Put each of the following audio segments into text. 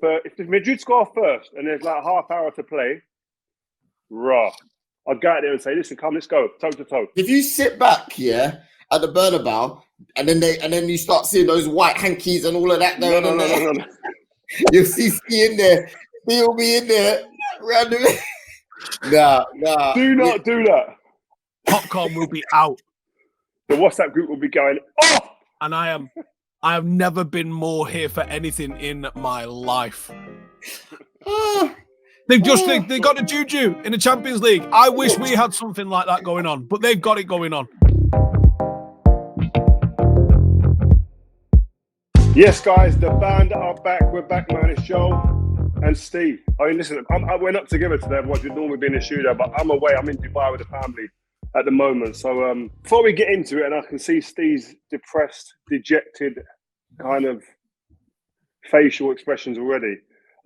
if Madrid score first and there's like half hour to play, I'd go out there and say, listen, come, let's go, toe to toe. If you sit back, at the Bernabeu, and then you start seeing those white hankies and all of that going on there. No. You'll see Ste in there. He'll be in there randomly. Nah. Do not do that. Popcorn will be out. The WhatsApp group will be going off. And I have never been more here for anything in my life. They got a juju in the Champions League. I wish we had something like that going on, but they've got it going on. Yes, guys, the band are back. We're back, man. It's Joel and Ste. I mean, listen, we're not together today. Otherwise, we'd normally be in the studio, but I'm away. I'm in Dubai with the family at the moment. So before we get into it, and I can see Steve's depressed, dejected kind of facial expressions already.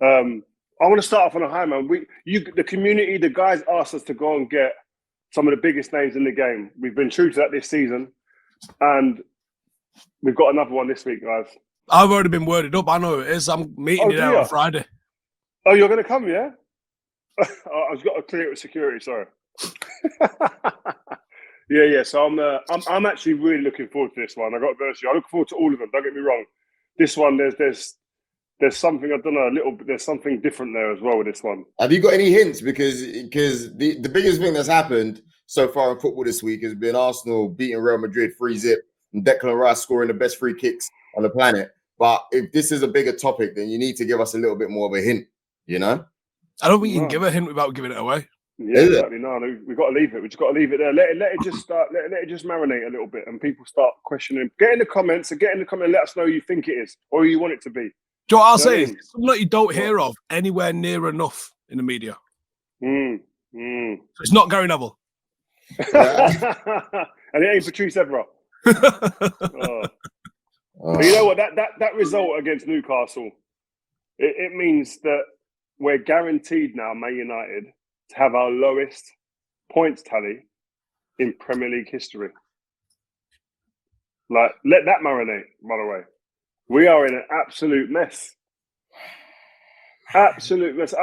I want to start off on a high, man. The community, the guys asked us to go and get some of the biggest names in the game. We've been true to that this season, and we've got another one this week, guys. I've already been worded up. I know it is. I'm meeting you there on Friday. Oh, you're going to come, yeah? I've got to clear it with security. Sorry. Yeah. So I'm actually really looking forward to this one. I got to be honest with you. I look forward to all of them. Don't get me wrong. This one, there's something, I don't know, there's something different there as well with this one. Have you got any hints? Because the biggest thing that's happened so far in football this week has been Arsenal beating Real Madrid 3-0 and Declan Rice scoring the best free kicks on the planet. But if this is a bigger topic, then you need to give us a little bit more of a hint, you know? I don't think you can give a hint without giving it away. Yeah, exactly. No, we've got to leave it. We've just got to leave it there. Let it just start. Let it just marinate a little bit, and people start questioning. Get in the comments and let us know who you think it is or who you want it to be. Do you know what I'll say? It's something that you don't hear of anywhere near enough in the media. So it's not Gary Neville. And it ain't Patrice Evra. But you know what? That result against Newcastle, it means that we're guaranteed now, Man United, to have our lowest points tally in Premier League history. Like, let that marinate, by the way. We are in an absolute mess. Absolute mess.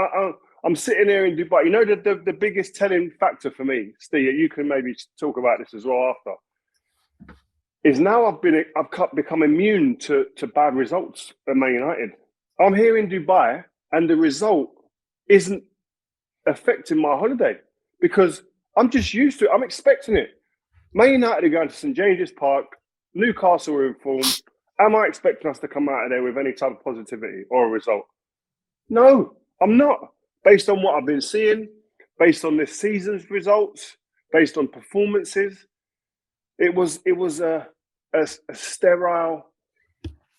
I'm sitting here in Dubai. You know, the biggest telling factor for me, Steve, you can maybe talk about this as well after, is now I've become immune to bad results at Man United. I'm here in Dubai and the result isn't affecting my holiday because I'm just used to it. I'm expecting it. Man United are going to St James's Park. Newcastle are in form. Am I expecting us to come out of there with any type of positivity or a result? No, I'm not. Based on what I've been seeing, based on this season's results, based on performances, it was a sterile,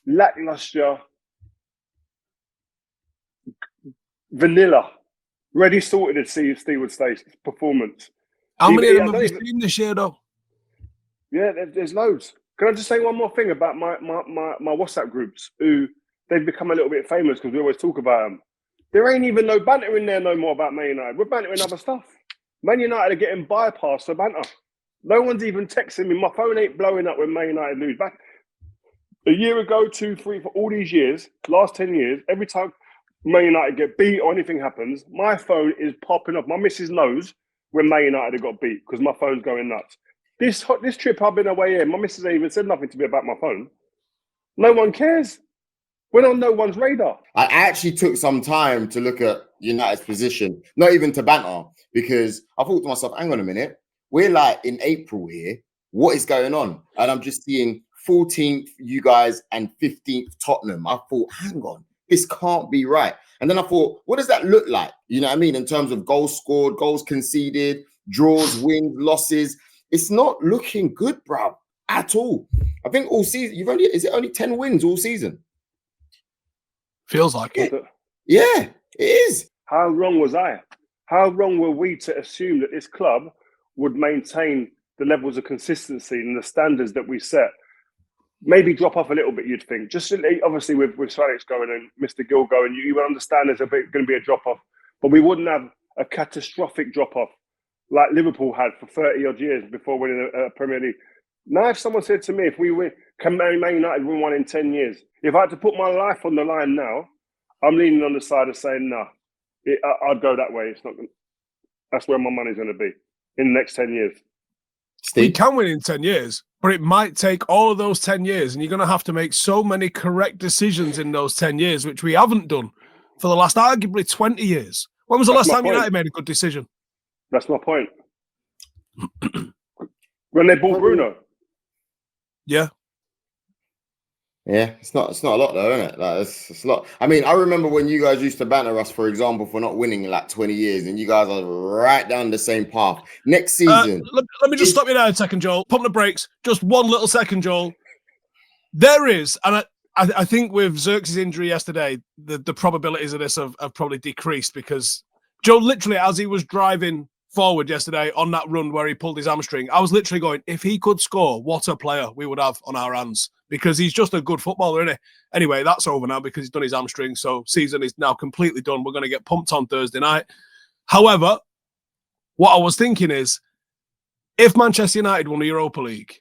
lackluster, vanilla, ready sorted as Steve would say, performance. How many of them have you seen this year, though? Yeah, there's loads. Can I just say one more thing about my WhatsApp groups, who they've become a little bit famous because we always talk about them. There ain't even no banter in there no more about Man United. We're bantering other stuff. Man United are getting bypassed for banter. No one's even texting me. My phone ain't blowing up when Man United lose. Back a year ago, 2, 3, for all these years, last 10 years, every time Man United get beat or anything happens, my phone is popping off. My missus knows when Man United have got beat because my phone's going nuts. This trip I've been away here, my missus ain't even said nothing to me about my phone. No one cares. We're on no one's radar. I actually took some time to look at United's position, not even to banter, because I thought to myself, hang on a minute, we're like in April here. What is going on? And I'm just seeing 14th, you guys, and 15th Tottenham. I thought, hang on, this can't be right. And then I thought, what does that look like? You know what I mean? In terms of goals scored, goals conceded, draws, wins, losses. It's not looking good, bruv, at all. I think all season, is it only 10 wins all season? Feels like it. Yeah, it is. How wrong was I? How wrong were we to assume that this club would maintain the levels of consistency and the standards that we set? Maybe drop off a little bit, you'd think. Just obviously with Svanek going and Mr. Gill going, you would understand there's going to be a drop-off. But we wouldn't have a catastrophic drop-off like Liverpool had for 30-odd years before winning a Premier League. Now, if someone said to me, if we win, can Man United win one in 10 years? If I had to put my life on the line now, I'm leaning on the side of saying, no, I'd go that way. It's not. That's where my money's going to be in the next 10 years. We Steve? can win in 10 years, but it might take all of those 10 years, and you're going to have to make so many correct decisions in those 10 years, which we haven't done for the last arguably 20 years. When was the last time United made a good decision? That's my point. When they bought Bruno. Yeah. Yeah, it's not a lot though, isn't it? Like it's a lot. I mean, I remember when you guys used to banter us, for example, for not winning in like 20 years, and you guys are right down the same path. Next season. Let me just stop you there a second, Joel. Pump the brakes. Just one little second, Joel. There is, and I think with Xerxes' injury yesterday, the probabilities of this have probably decreased because Joe literally, as he was driving forward yesterday on that run where he pulled his hamstring, I was literally going, if he could score, what a player we would have on our hands, because he's just a good footballer, isn't he? Anyway, that's over now because he's done his hamstring, so season is now completely done. We're going to get pumped on Thursday night. However, what I was thinking is, if Manchester United won the Europa League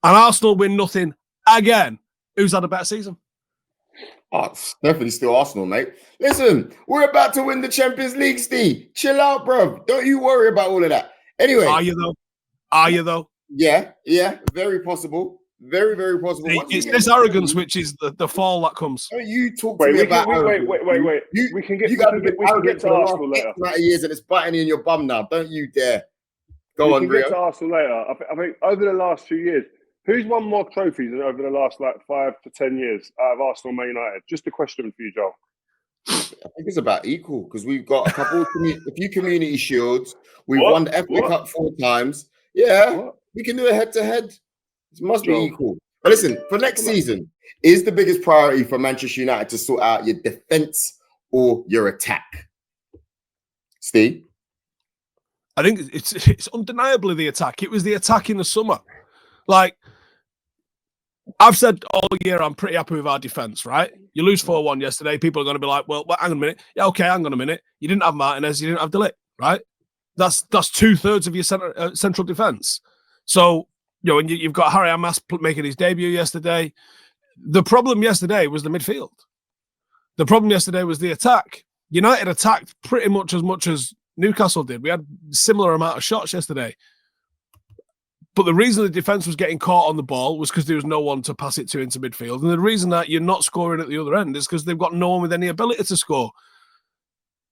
and Arsenal win nothing again, who's had a better season? Oh, it's definitely still Arsenal, mate. Listen, we're about to win the Champions League, Steve. Chill out, bro. Don't you worry about all of that. Anyway. Are you though? Yeah. Very possible. Very, very possible. It's this arrogance which is the fall that comes. Don't you talk to me about wait. We can get to Arsenal later. 90 years and it's biting in your bum now. Don't you dare. Go on, Rio. We can get to Arsenal later. I think over the last few years, who's won more trophies than over the last 5 to 10 years out of Arsenal and Man United? Just a question for you, Joel. I think it's about equal because we've got a few community shields. We've won the FA Cup 4 times. Yeah, we can do a head-to-head. It must be equal. But listen, for next season, is the biggest priority for Manchester United to sort out your defence or your attack? Steve? I think it's undeniably the attack. It was the attack in the summer. Like, I've said all year, I'm pretty happy with our defence, right? You lose 4-1 yesterday. People are going to be like, well, hang on a minute. Yeah, okay, hang on a minute. You didn't have Martinez. You didn't have De Ligt, right? That's 2/3 of your central defence. So, you know, and you've got Harry Ahmad making his debut yesterday. The problem yesterday was the midfield. The problem yesterday was the attack. United attacked pretty much as Newcastle did. We had a similar amount of shots yesterday. But the reason the defence was getting caught on the ball was because there was no one to pass it to into midfield. And the reason that you're not scoring at the other end is because they've got no one with any ability to score.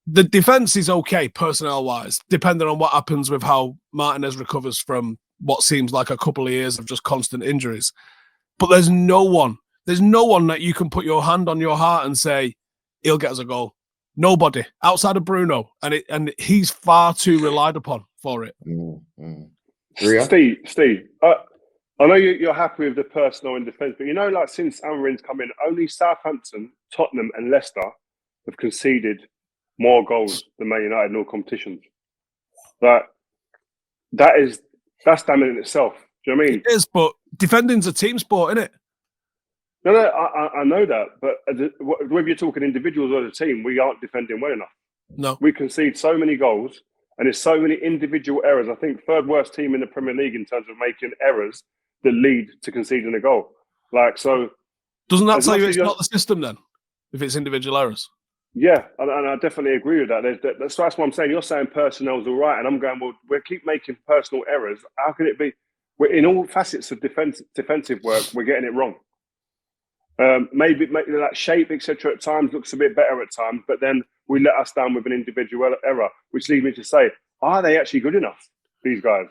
The defence is okay, personnel-wise, depending on what happens with how Martinez recovers from what seems like a couple of years of just constant injuries. But there's no one that you can put your hand on your heart and say, he'll get us a goal. Nobody, outside of Bruno. And he's far too relied upon for it. Mm-hmm. Steve, I know you're happy with the personnel in defence, but you know, like since Amorim's come in, only Southampton, Tottenham, and Leicester have conceded more goals than Man United in all competitions. That's damning in itself. Do you know what I mean? It is, but defending's a team sport, isn't it? No, I know that, but whether you're talking individuals or the team, we aren't defending well enough. No, we concede so many goals. And there's so many individual errors. I think third worst team in the Premier League in terms of making errors that lead to conceding a goal. Like, so... Doesn't that tell you it's not the system then, if it's individual errors? Yeah, and I definitely agree with that. That's what I'm saying. You're saying personnel's all right, and I'm going, well, we keep making personal errors. How can it be? We're in all facets of defensive work, we're getting it wrong. Maybe that shape, etc. at times looks a bit better at times, but then we let us down with an individual error, which leads me to say, are they actually good enough, these guys?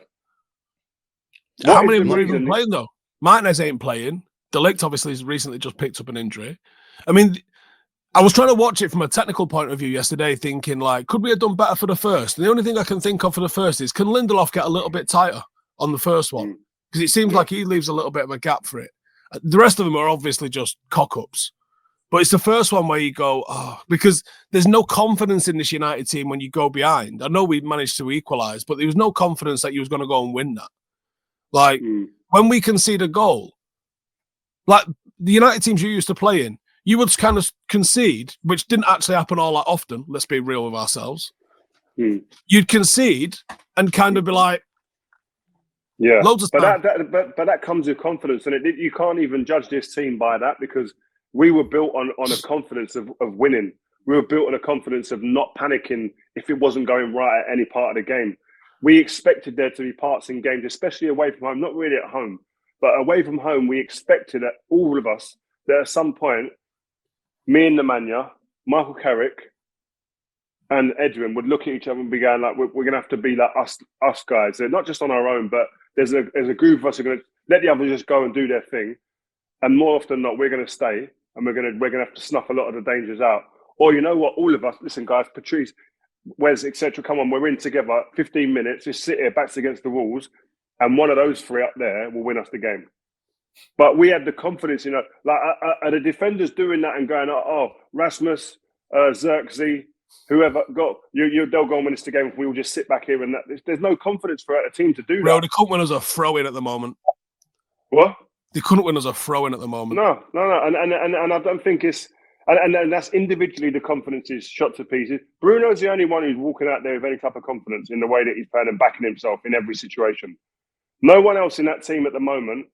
How many of them are even playing, though? Martinez ain't playing. De Ligt obviously has recently just picked up an injury. I mean, I was trying to watch it from a technical point of view yesterday, thinking, like, could we have done better for the first? And the only thing I can think of for the first is, can Lindelof get a little bit tighter on the first one? Because it seems like he leaves a little bit of a gap for it. The rest of them are obviously just cock-ups. But it's the first one where you go, because there's no confidence in this United team when you go behind. I know we managed to equalise, but there was no confidence that you was going to go and win that. Like, when we concede a goal, like the United teams you used to play in, you would kind of concede, which didn't actually happen all that often. Let's be real with ourselves. You'd concede and kind of be like, loads of but that comes with confidence, and you can't even judge this team by that because we were built on a confidence of winning. We were built on a confidence of not panicking if it wasn't going right at any part of the game. We expected there to be parts in games, especially away from home, not really at home, but away from home, we expected that all of us, that at some point, me and Nemanja, Michael Carrick, and Edwin would look at each other and be going like, we're going to have to be like us guys. They're not just on our own, but there's a group of us who are going to let the others just go and do their thing. And more often than not, we're going to stay and we're going to have to snuff a lot of the dangers out. Or you know what, all of us, listen guys, Patrice, Wes, etc. Come on, we're in together. 15 minutes, just sit here, backs against the walls, and one of those three up there will win us the game. But we had the confidence, like are the defenders doing that and going, oh, Rasmus, Xerxes, whoever they'll go and win us the game if we will just sit back here and that. There's no confidence for a team to do that. Bro, they couldn't win us a throw-in at the moment. What? They couldn't win us a throw-in at the moment. No. And I don't think it's. And that's individually the confidence is shot to pieces. Bruno's the only one who's walking out there with any type of confidence in the way that he's playing and backing himself in every situation. No one else in that team at the moment,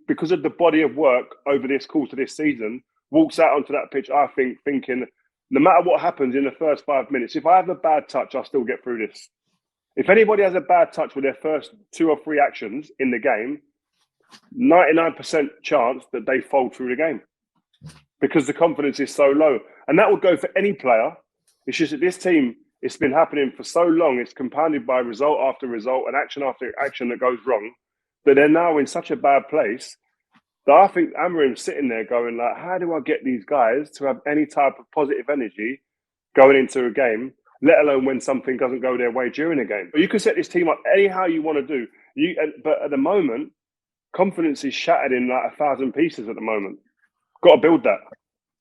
because of the body of work over this course of this season, walks out onto that pitch, I think, thinking, no matter what happens in the first 5 minutes, if I have a bad touch, I'll still get through this. If anybody has a bad touch with their first 2 or 3 actions in the game, 99% chance that they fold through the game. Because the confidence is so low. And that would go for any player. It's just that this team, it's been happening for so long, it's compounded by result after result and action after action that goes wrong, that they're now in such a bad place that I think Amorim's sitting there going like, how do I get these guys to have any type of positive energy going into a game, let alone when something doesn't go their way during a game? But you can set this team up anyhow you want to do. But at the moment, confidence is shattered in like 1,000 pieces at the moment. Got to build that.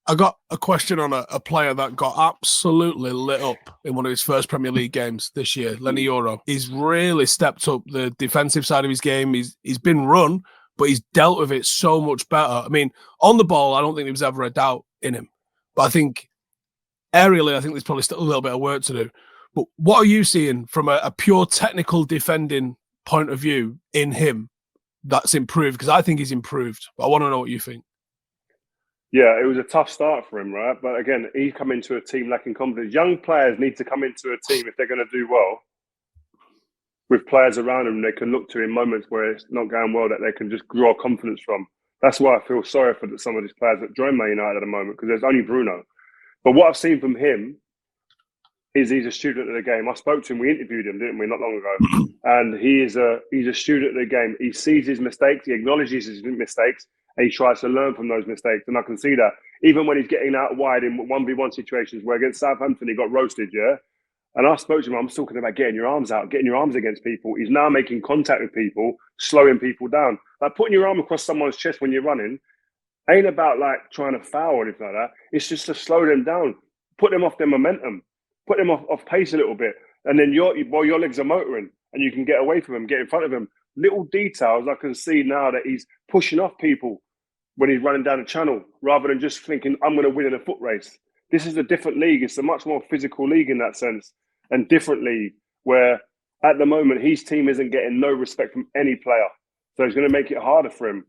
I got a question on a player that got absolutely lit up in one of his first Premier League games this year, Leny Yoro. He's really stepped up the defensive side of his game. He's been run, but he's dealt with it so much better. I mean, on the ball, I don't think there was ever a doubt in him. But I think aerially, I think there's probably still a little bit of work to do. But what are you seeing from a pure technical defending point of view in him that's improved? Because I think he's improved. But I want to know what you think. Yeah, it was a tough start for him, right? But again, he come into a team lacking confidence. Young players need to come into a team if they're going to do well with players around them they can look to in moments where it's not going well, that they can just draw confidence from. That's why I feel sorry for some of these players that join Man United at the moment, because there's only Bruno. But what I've seen from him is he's a student of the game. I spoke to him, we interviewed him, didn't we, not long ago? And he's a student of the game. He sees his mistakes, he acknowledges his mistakes, and he tries to learn from those mistakes. And I can see that. Even when he's getting out wide in 1v1 situations where against Southampton he got roasted, yeah? And I spoke to him, I'm talking about getting your arms out, getting your arms against people. He's now making contact with people, slowing people down. Like putting your arm across someone's chest when you're running ain't about like trying to foul or anything like that. It's just to slow them down, put them off their momentum, put them off pace a little bit. And then while your legs are motoring and you can get away from them, get in front of them. Little details I can see now that he's pushing off people when he's running down the channel rather than just thinking, I'm going to win in a foot race. This is a different league. It's a much more physical league in that sense, and different league where at the moment his team isn't getting no respect from any player. So it's going to make it harder for him.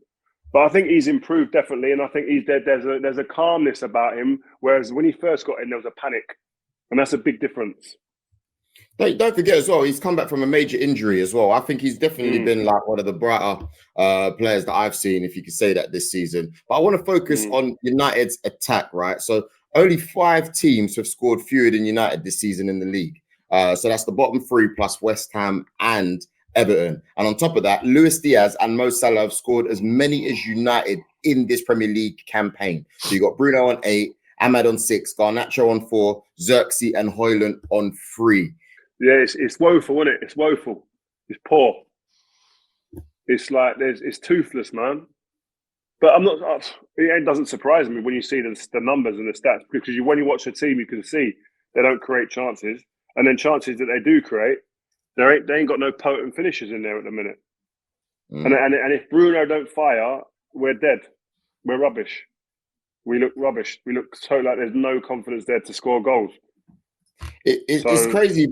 But I think he's improved definitely, and I think there's a calmness about him, whereas when he first got in, there was a panic, and that's a big difference. Don't forget as well, he's come back from a major injury as well. I think he's definitely been like one of the brighter players that I've seen, if you could say that, this season. But I want to focus on United's attack, right? So only 5 teams have scored fewer than United this season in the league. So that's the bottom 3 plus West Ham and Everton. And on top of that, Luis Diaz and Mo Salah have scored as many as United in this Premier League campaign. So you got Bruno on 8, Ahmad on 6, Garnacho on 4, Xerxes and Højlund on 3. Yeah, it's woeful, isn't it? It's woeful. It's poor. It's like it's toothless, man. But it doesn't surprise me when you see the numbers and the stats, because when you watch the team, you can see they don't create chances, and then chances that they do create, they ain't got no potent finishers in there at the minute. And if Bruno don't fire, we're dead. We're rubbish. We look rubbish. We look so like there's no confidence there to score goals. It's crazy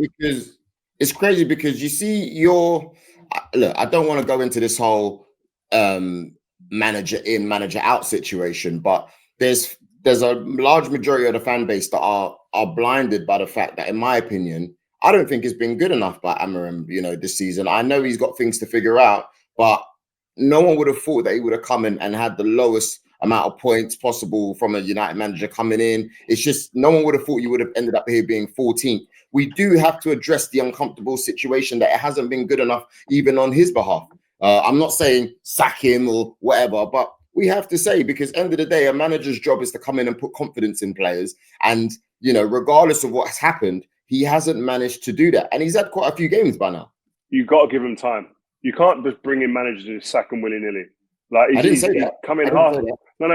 because you see look, I don't want to go into this whole manager in, manager out situation, but there's a large majority of the fan base that are blinded by the fact that, in my opinion, I don't think it's been good enough by Amorim, this season. I know he's got things to figure out, but no one would have thought that he would have come in and had the lowest amount of points possible from a United manager coming in. It's just no one would have thought you would have ended up here being 14th. We do have to address the uncomfortable situation that it hasn't been good enough even on his behalf. I'm not saying sack him or whatever, but we have to say, because end of the day, a manager's job is to come in and put confidence in players. And, regardless of what's happened, he hasn't managed to do that. And he's had quite a few games by now. You've got to give him time. You can't just bring in managers and sack them willy-nilly. Like, he's coming half. No,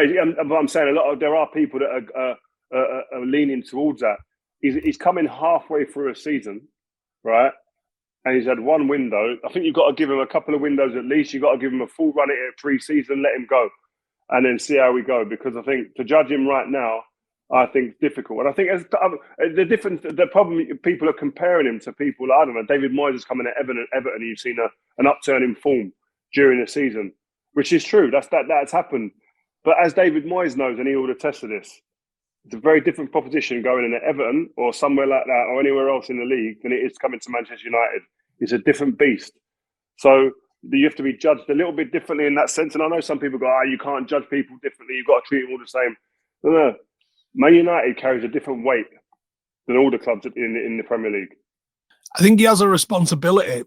but I'm saying there are people that are leaning towards that. He's coming halfway through a season, right? And he's had one window. I think you've got to give him a couple of windows at least. You've got to give him a full run at it pre-season, let him go, and then see how we go. Because I think to judge him right now, I think it's difficult. And I think the problem, people are comparing him to people, I don't know, David Moyes is coming at Everton, you've seen an upturn in form during the season, which is true. That's happened. But as David Moyes knows, and he would attest to this, it's a very different proposition going in at Everton or somewhere like that or anywhere else in the league than it is coming to Manchester United. It's a different beast. So you have to be judged a little bit differently in that sense. And I know some people go, you can't judge people differently. You've got to treat them all the same. No. Man United carries a different weight than all the clubs in the Premier League. I think he has a responsibility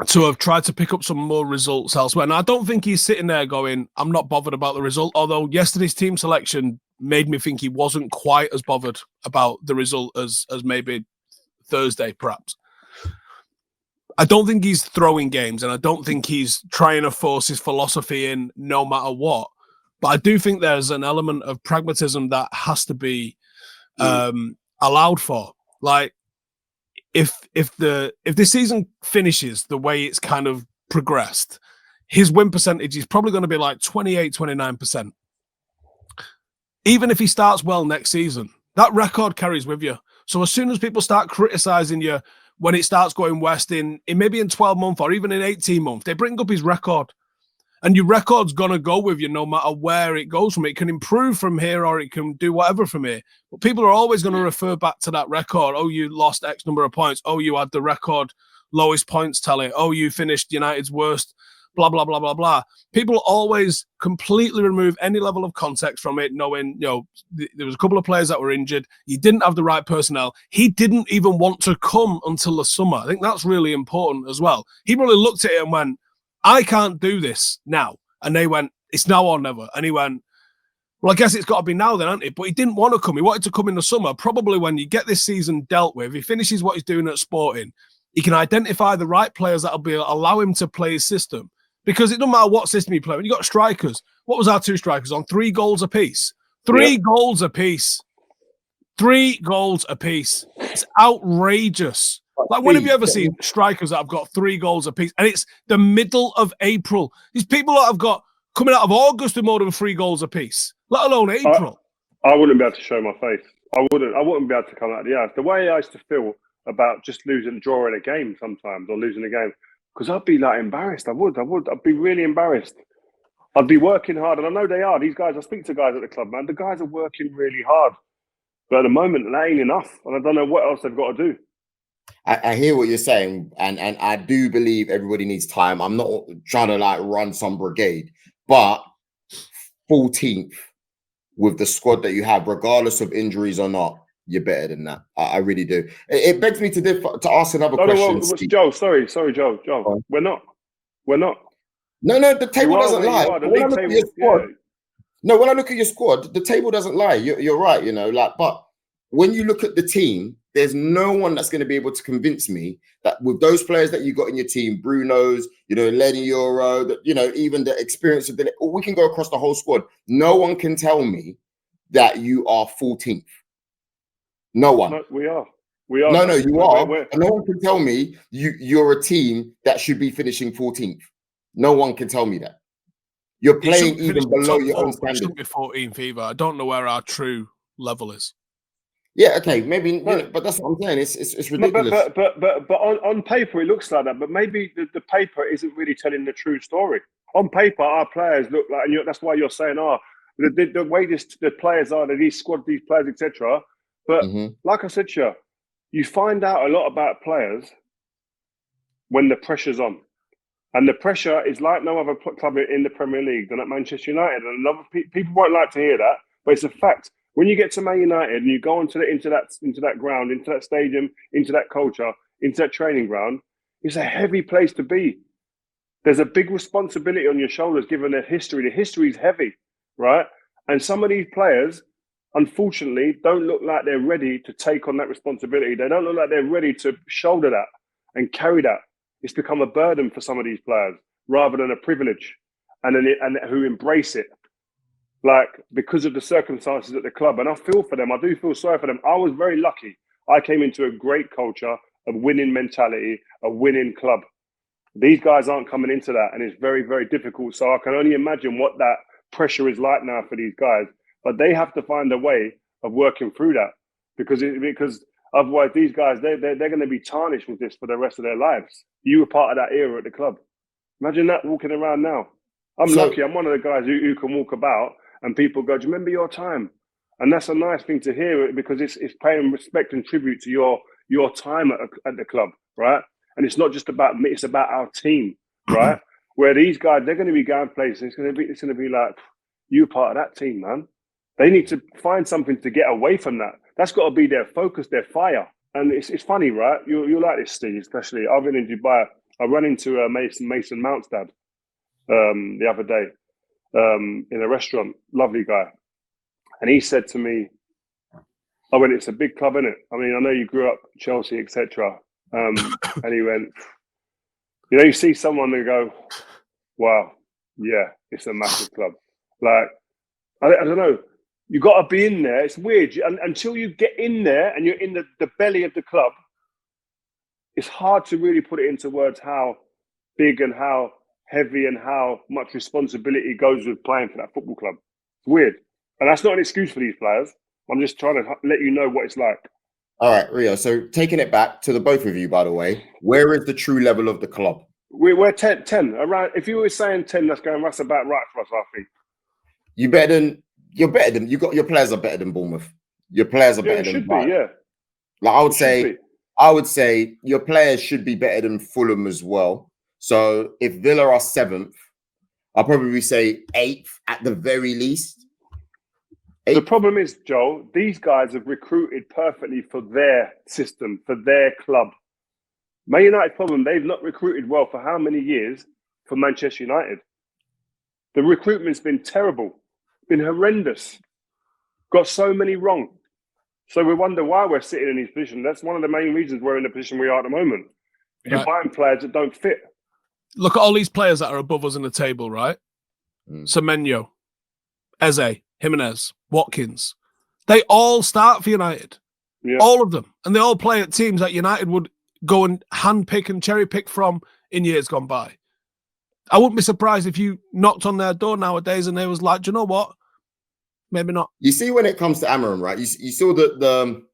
to have tried to pick up some more results elsewhere. And I don't think he's sitting there going, I'm not bothered about the result. Although yesterday's team selection made me think he wasn't quite as bothered about the result as maybe Thursday, perhaps. I don't think he's throwing games, and I don't think he's trying to force his philosophy in no matter what. But I do think there's an element of pragmatism that has to be allowed for. Like, if this season finishes the way it's kind of progressed, his win percentage is probably going to be like 28, 29%. Even if he starts well next season, that record carries with you. So as soon as people start criticising you when it starts going west in maybe in 12 months or even in 18 months, they bring up his record. And your record's going to go with you no matter where it goes from. It can improve from here or it can do whatever from here. But people are always going to refer back to that record. Oh, you lost X number of points. Oh, you had the record lowest points tally. Oh, you finished United's worst, blah, blah, blah, blah, blah. People always completely remove any level of context from it, knowing, there was a couple of players that were injured. He didn't have the right personnel. He didn't even want to come until the summer. I think that's really important as well. He really looked at it and went, I can't do this now. And they went, it's now or never. And he went, well, I guess it's got to be now then, hasn't it? But he didn't want to come. He wanted to come in the summer. Probably when you get this season dealt with, he finishes what he's doing at Sporting, he can identify the right players that will allow him to play his system. Because it doesn't matter what system you play. When you got strikers, what was our two strikers on? 3 goals apiece. 3 goals apiece. 3 goals apiece. It's outrageous. Like, when have you ever seen strikers that have got 3 goals apiece? And it's the middle of April. These people that have got coming out of August with more than 3 goals apiece, let alone April. I wouldn't be able to show my face. I wouldn't be able to come out of the house. The way I used to feel about just drawing a game sometimes or losing a game, because I'd be like embarrassed. I'd be really embarrassed. I'd be working hard. And I know they are. These guys, I speak to guys at the club, man. The guys are working really hard. But at the moment, that ain't enough. And I don't know what else they've got to do. I hear what you're saying, and I do believe everybody needs time. I'm not trying to run some brigade, but 14th with the squad that you have, regardless of injuries or not, you're better than that. I really do. It begs me to ask another question. Joel, sorry, Joel. We're not. No, the table doesn't lie. When I look at your squad, the table doesn't lie. You're right, but when you look at the team, there's no one that's going to be able to convince me that with those players that you got in your team, Bruno's, Leny Yoro, even the experience of we can go across the whole squad. No one can tell me that you are 14th. No one. No, we are. No, you are. And no one can tell me you're a team that should be finishing 14th. No one can tell me that. You're playing even below your own standard. It shouldn't be 14th either. I don't know where our true level is. Yeah, okay, maybe, but that's what I'm saying. It's ridiculous. But on paper it looks like that. But maybe the paper isn't really telling the true story. On paper, our players look like, and that's why you're saying, the way the players are, these squad, these players, etc. But like I said to you find out a lot about players when the pressure's on. And the pressure is like no other club in the Premier League than at Manchester United. And a lot of people won't like to hear that, but it's a fact. When you get to Man United and you go into that ground, into that stadium, into that culture, into that training ground, it's a heavy place to be. There's a big responsibility on your shoulders given their history. The history is heavy, right? And some of these players, unfortunately, don't look like they're ready to take on that responsibility. They don't look like they're ready to shoulder that and carry that. It's become a burden for some of these players rather than a privilege, and who embrace it, like because of the circumstances at the club. And I feel for them. I do feel sorry for them. I was very lucky. I came into a great culture, a winning mentality, a winning club. These guys aren't coming into that, and it's very, very difficult. So I can only imagine what that pressure is like now for these guys. But they have to find a way of working through that because otherwise, these guys, they're going to be tarnished with this for the rest of their lives. You were part of that era at the club. Imagine that walking around now. I'm lucky. I'm one of the guys who can walk about and people go, do you remember your time? And that's a nice thing to hear because it's paying respect and tribute to your time at the club, right? And it's not just about me, it's about our team, right? Where these guys, they're going to be going places. It's going to be like, you're part of that team, man. They need to find something to get away from that. That's got to be their focus, their fire. And it's funny, right? You like this, Steve, especially. I've been in Dubai. I ran into Mason Mount's dad the other day in a restaurant. Lovely guy. And he said to me, I went, it's a big club, isn't it? I mean, I know you grew up Chelsea, etc. And he went, you see someone and go, wow, yeah, it's a massive club. Like, I don't know. You got to be in there. It's weird. Until you get in there and you're in the belly of the club, it's hard to really put it into words how big and how heavy and how much responsibility goes with playing for that football club. It's weird. And that's not an excuse for these players. I'm just trying to let you know what it's like. All right, Rio. So taking it back to the both of you, by the way, where is the true level of the club? We're 10 around. If you were saying 10, that's about right for us, I think. You're better than your players are better than Bournemouth. Your players are better than should Brighton. Be, yeah. Like I would say your players should be better than Fulham as well. So if Villa are 7th, I'll probably say 8th at the very least. 8th. The problem is, Joel, these guys have recruited perfectly for their system, for their club. Man United's problem, they've not recruited well for how many years for Manchester United? The recruitment's been terrible, been horrendous, got so many wrong. So we wonder why we're sitting in these positions. That's one of the main reasons we're in the position we are at the moment. You're buying players that don't fit. Look at all these players that are above us in the table, right? Semenyo, Eze, Jimenez, Watkins. They all start for United. Yeah. All of them. And they all play at teams that United would go and handpick and cherry pick from in years gone by. I wouldn't be surprised if you knocked on their door nowadays and they was like, do you know what? Maybe not. You see, when it comes to Amorim, right? You saw the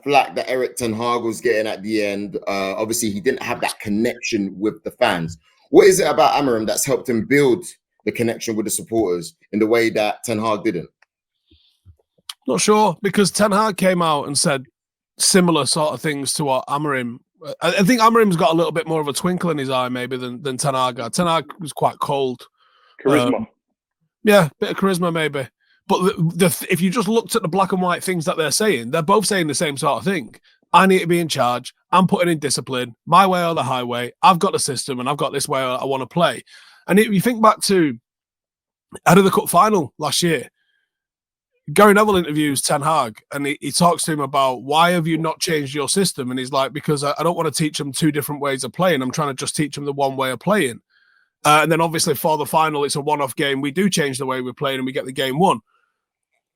flack that Erik Ten Hag was getting at the end. Obviously, he didn't have that connection with the fans. What is it about Amorim that's helped him build the connection with the supporters in the way that Ten Hag didn't? Not sure, because Ten Hag came out and said similar sort of things to what Amorim. I think Amorim's got a little bit more of a twinkle in his eye maybe than Ten Hag had. Ten Hag was quite cold. Charisma. Yeah, bit of charisma maybe. But if you just looked at the black and white things that they're both saying the same sort of thing. I need to be in charge. I'm putting in discipline. My way or the highway. I've got the system and I've got this way I want to play. And if you think back to out of the cup final last year, Gary Neville interviews Ten Hag and he talks to him about why have you not changed your system? And he's like, because I don't want to teach them two different ways of playing. I'm trying to just teach them the one way of playing. And then obviously for the final, it's a one-off game. We do change the way we're playing and we get the game won.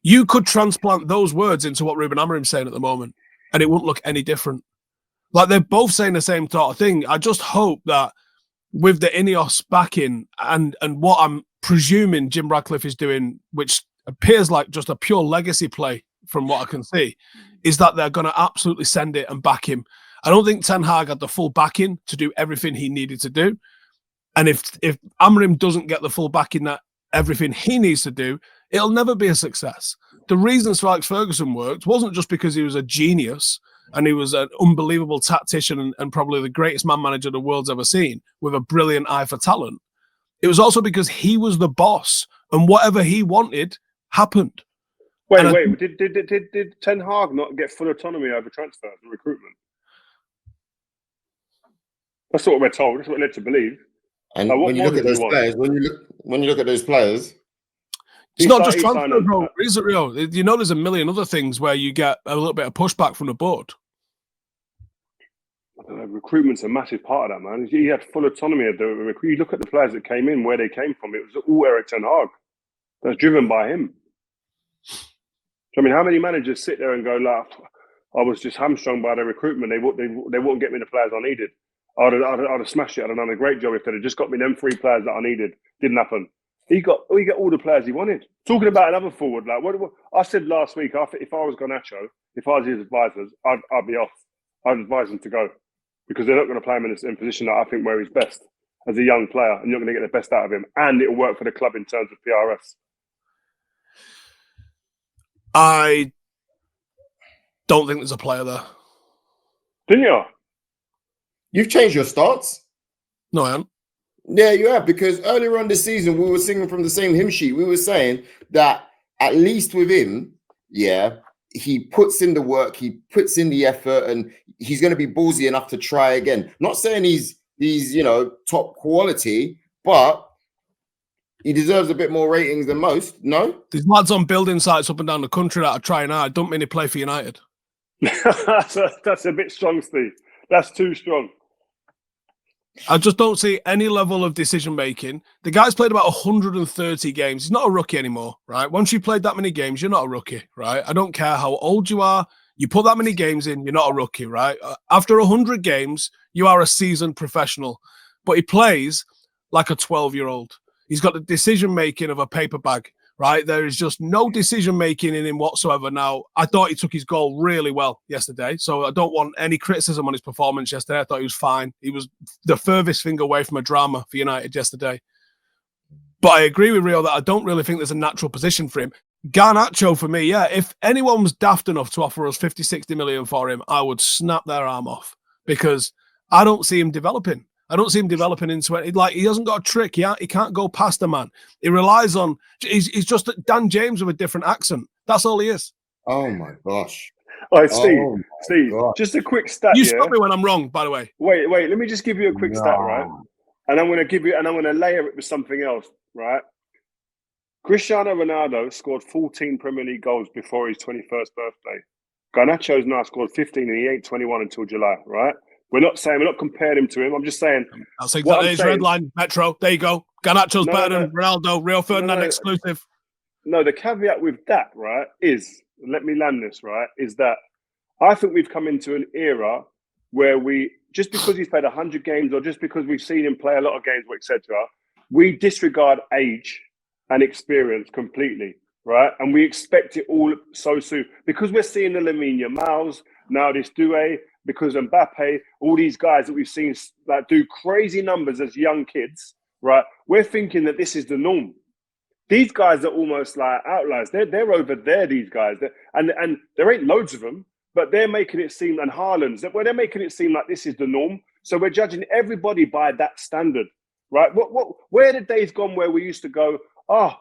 You could transplant those words into what Ruben Amorim's saying at the moment and it wouldn't look any different. Like they're both saying the same sort of thing. I just hope that with the Ineos backing and what I'm presuming Jim Ratcliffe is doing, which appears like just a pure legacy play from what I can see, is that they're going to absolutely send it and back him. I don't think Ten Hag had the full backing to do everything he needed to do. And if Amorim doesn't get the full backing that everything he needs to do, it'll never be a success. The reason Sir Alex Ferguson worked wasn't just because he was a genius and he was an unbelievable tactician and probably the greatest man manager the world's ever seen with a brilliant eye for talent. It was also because he was the boss and whatever he wanted happened. Wait, did Ten Hag not get full autonomy over transfers and recruitment? That's what we're told. That's what we're led to believe. And when you look at those players, when you look at those players, it's not just transfer, bro. Is it real? You know, there's a million other things where you get a little bit of pushback from the board. I don't know, recruitment's a massive part of that, man. He had full autonomy of the recruit. You look at the players that came in, where they came from. It was all Erik Ten Hag. That's driven by him. I mean, how many managers sit there and go, like, I was just hamstrung by the recruitment. They wouldn't get me the players I needed. I'd have smashed it. I'd have done a great job if they'd have just got me them 3 players that I needed. Didn't happen. He got all the players he wanted. Talking about another forward, like what I said last week, if I was Garnacho, if I was his advisors, I'd be off. I'd advise him to go because they're not going to play him in a position that I think where he's best as a young player, and you're not going to get the best out of him, and it'll work for the club in terms of PRS. I don't think there's a player there. Didn't you? You've changed your stance. No, I haven't. Yeah, you have, because earlier on this season, we were singing from the same hymn sheet. We were saying that at least with him, yeah, he puts in the work, he puts in the effort, and he's going to be ballsy enough to try again. Not saying he's top quality, but he deserves a bit more ratings than most. No? These lads on building sites up and down the country that are trying hard don't mean they play for United. That's a bit strong, Steve. That's too strong. I just don't see any level of decision-making. The guy's played about 130 games. He's not a rookie anymore, right? Once you've played that many games, you're not a rookie, right? I don't care how old you are. You put that many games in, you're not a rookie, right? After 100 games, you are a seasoned professional. But he plays like a 12-year-old. He's got the decision-making of a paper bag, right? There is just no decision-making in him whatsoever. Now, I thought he took his goal really well yesterday, so I don't want any criticism on his performance yesterday. I thought he was fine. He was the furthest thing away from a drama for United yesterday. But I agree with Rio that I don't really think there's a natural position for him. Garnacho, for me, yeah, if anyone was daft enough to offer us 50, 60 million for him, I would snap their arm off because I don't see him developing. I don't see him developing into it. Like, he hasn't got a trick. He can't go past a man. He relies on... He's just Dan James with a different accent. That's all he is. Oh, my gosh. All right, Steve, just a quick stat. You stop me when I'm wrong, by the way. Wait. Let me just give you a quick stat, right? And I'm going to layer it with something else, right? Cristiano Ronaldo scored 14 Premier League goals before his 21st birthday. Garnacho's now scored 15 and he ain't 21 until July, right? We're not comparing him to him. I'm just saying. I'll say today's red line, Metro. There you go. Garnacho's better than Ronaldo. Rio Ferdinand exclusive. No, the caveat with that, right, is, let me land this, right, is that I think we've come into an era where just because he's played 100 games or just because we've seen him play a lot of games, etc., we disregard age and experience completely, right? And we expect it all so soon. Because we're seeing the Lamine Yamals, now this Doué, because Mbappe, all these guys that we've seen like do crazy numbers as young kids, right? We're thinking that this is the norm. These guys are almost like outliers. They're over there, these guys. And there ain't loads of them, but they're making it seem, and Haaland's, they're making it seem like this is the norm. So we're judging everybody by that standard, right? Where are the days gone where we used to go, how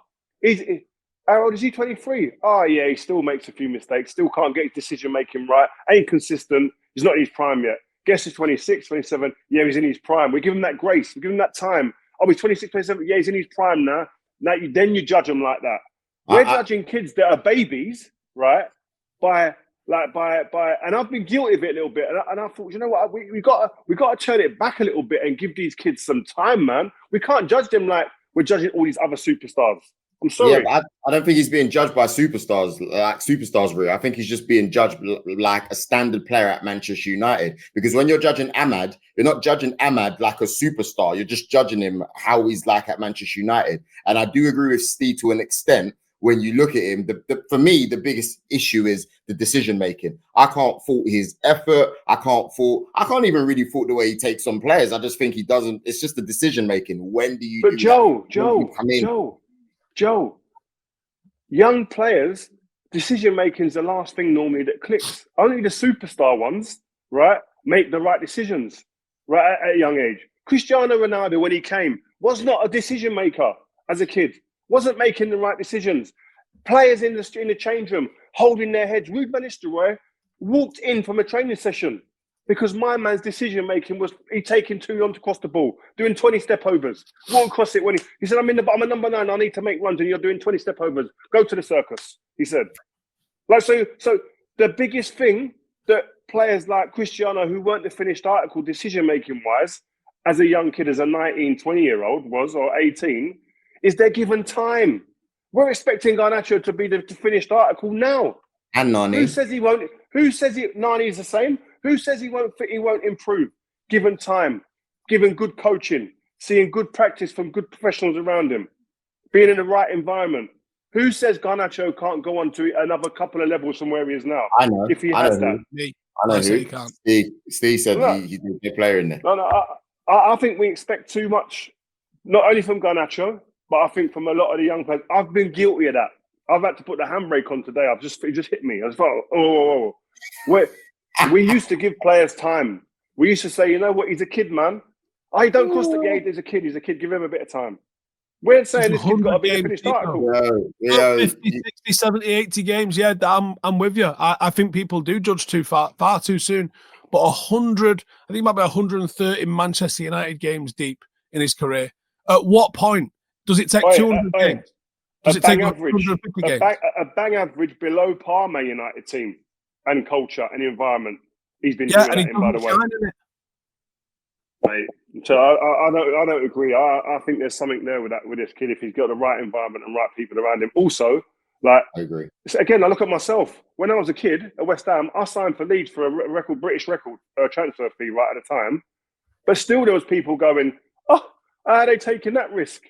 old is he, 23? Oh, yeah, he still makes a few mistakes, still can't get his decision-making right, ain't consistent, he's not in his prime yet. Guess he's 26, 27, yeah, he's in his prime. We give him that grace, we give him that time. Oh, he's 26, 27, yeah, he's in his prime now. Then you judge them like that. We're judging kids that are babies, right, by, and I've been guilty of it a little bit, and I thought, you know what, we got to turn it back a little bit and give these kids some time, man. We can't judge them like we're judging all these other superstars. I'm sorry. Yeah, but I don't think he's being judged by superstars, really. I think he's just being judged like a standard player at Manchester United. Because when you're judging Ahmad, you're not judging Ahmad like a superstar. You're just judging him how he's like at Manchester United. And I do agree with Steve to an extent when you look at him, for me, the biggest issue is the decision making. I can't fault his effort. I can't even really fault the way he takes on players. I just think he doesn't. It's just the decision making. When do you? But Joe, young players, decision making is the last thing normally that clicks. Only the superstar ones, right, make the right decisions, right, at a young age. Cristiano Ronaldo, when he came, was not a decision maker as a kid. Wasn't making the right decisions. Players in the change room holding their heads. Ruben Van Nistelrooy walked in from a training session because my man's decision making was he taking too long to cross the ball, doing 20 step overs. Won't cross it when he said, I'm a number 9. I need to make runs, and you're doing 20 step overs. Go to the circus. He said, like so. The biggest thing that players like Cristiano, who weren't the finished article decision making wise, as a young kid, as a 19, 20-year-old was, or 18. Is they're given time. We're expecting Garnacho to be the finished article now. And Nani. Who says he won't? Who says Nani is the same? Who says he won't fit? He won't improve. Given time, given good coaching, seeing good practice from good professionals around him, being in the right environment. Who says Garnacho can't go on to another couple of levels from where he is now? I know. If he has that. I know who. Steve said he's a good player in there. No, I think we expect too much, not only from Garnacho, but I think from a lot of the young players. I've been guilty of that. I've had to put the handbrake on today. It just hit me. I was like, we used to give players time. We used to say, you know what, he's a kid, man. I don't cost the age. He's a kid. Give him a bit of time. We're saying this kid's got to be a finished article. 50, 60, 70, 80 games. Yeah, I'm with you. I think people do judge far too soon. But 100, I think he might be 130 Manchester United games deep in his career. At what point does it take 200 games? Does it take 150 games? A bang average below par Man United team and culture and environment. He's been doing that in, by the way. Mate, so I don't agree. I think there's something there with this kid if he's got the right environment and right people around him. Also, like, I agree. Again, I look at myself. When I was a kid at West Ham, I signed for Leeds for a British record transfer fee right at the time. But still, there was people going, "Oh, how are they taking that risk?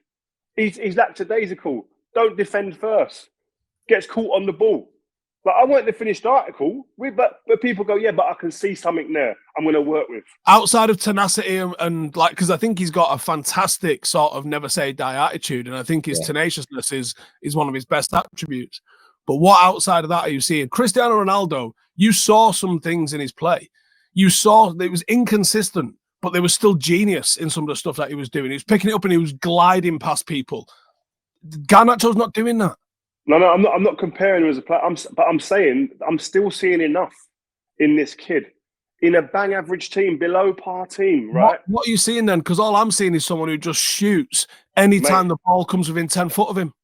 He's lackadaisical. Don't defend first. Gets caught on the ball." Like, I weren't the finished article, but people go, "Yeah, but I can see something there. I'm going to work with." Outside of tenacity and like, because I think he's got a fantastic sort of never say die attitude, and I think his tenaciousness is one of his best attributes. But what outside of that are you seeing? Cristiano Ronaldo, you saw some things in his play. You saw that it was inconsistent, but there was still genius in some of the stuff that he was doing. He was picking it up and he was gliding past people. Garnacho's not doing that. No, I'm not comparing him as a player. But I'm saying I'm still seeing enough in this kid in a bang average team, below par team, right? What are you seeing then? Because all I'm seeing is someone who just shoots anytime the ball comes within 10 foot of him.